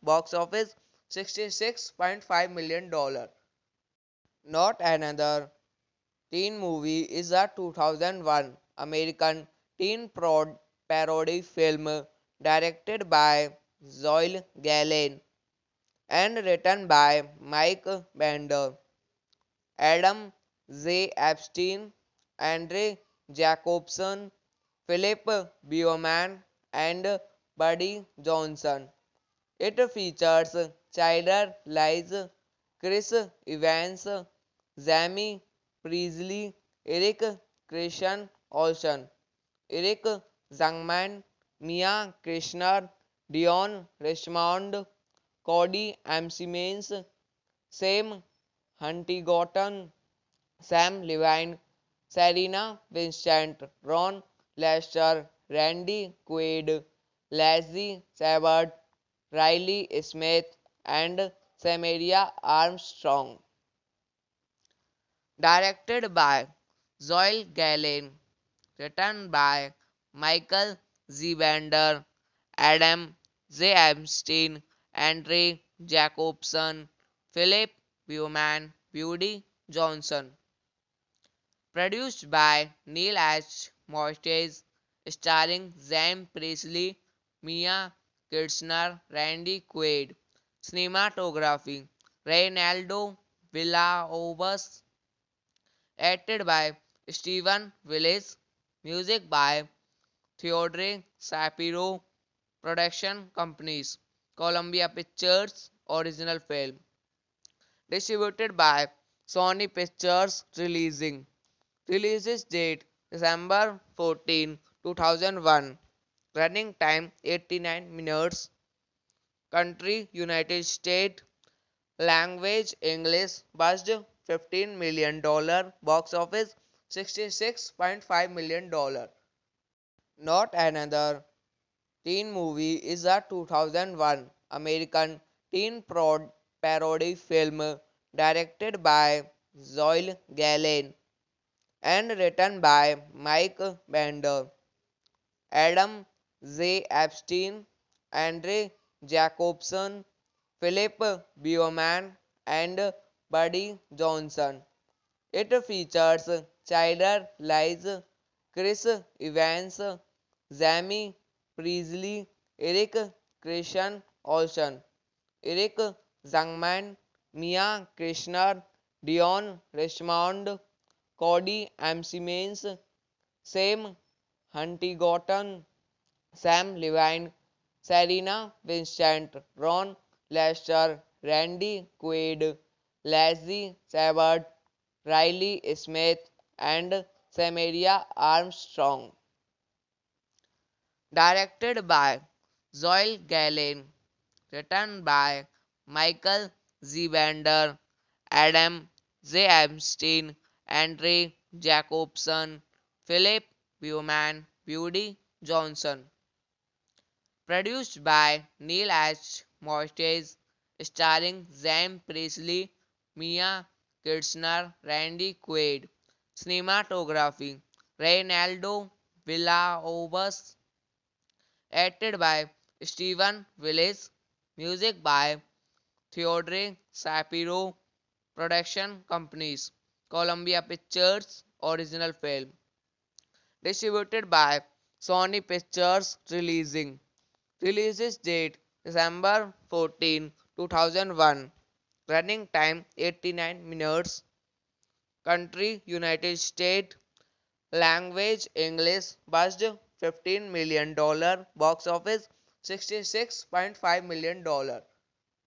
Box office $66.5 million. Not Another Teen Movie is a 2001 American teen parody film directed by Zoe Galen and written by Mike Bender, Adam J. Epstein, Andre Jacobson, Philip Bowman, and Buddy Johnson. It features Chandler Lies, Chris Evans, Jamie Priestley, Eric Christian Olsen, Eric Zangman, Mia Krishnar, Dion Richmond, Cody M. Simmons, Sam Huntington, Sam Levine, Serena Vincent, Ron Lester, Randy Quaid, Leslie Sabbath, Riley Smith, and Samaria Armstrong. Directed by Zoe Galen, written by Michael Z. Bender, Adam J. Epstein, Andre Jacobson, Philip Bowman, Woody Johnson. Produced by Neil H. Moyes, starring Sam Priestley, Mia Kirshner, Randy Quaid. Cinematography Reynaldo Villalobos. Acted by Stephen Willis. Music by Theodore Shapiro. Production companies Columbia Pictures. Original film. Distributed by Sony Pictures Releasing. Release date December 14, 2001. Running time 89 minutes. Country United States. Language English. Budget $15 million. Box office $66.5 million. Not Another Teen Movie is a 2001 American teen parody film directed by Zoe Galen and written by Mike Bender, Adam J. Epstein, Andre Jacobson, Philip Bowman, and Buddy Johnson. It features Chandler Lies, Chris Evans, Jamie Priestley, Eric Christian Olsen, Eric Zangman, Mia Krishnar, Dion Richmond, Cody M. Simmons, Sam Huntington, Sam Levine, Serena Vincent, Ron Lester, Randy Quaid, Leslie Sabbath, Riley Smith, and Samaria Armstrong. Directed by Zoe Galen, written by Michael Z. Bender, Adam J. Epstein, Andre Jacobson, Philip Bowman, Woody Johnson. Produced by Neil H. Moyes, starring Zam Presley, Mia Kirshner, Randy Quaid. Cinematography Reynaldo Villalobos. Acted by Stephen Willis. Music by Theodore Shapiro. Production companies Columbia Pictures. Original film. Distributed by Sony Pictures. Releases date December 14, 2001. Running time 89 minutes. Country United States. Language English. Budget $15 million. Box office $66.5 million.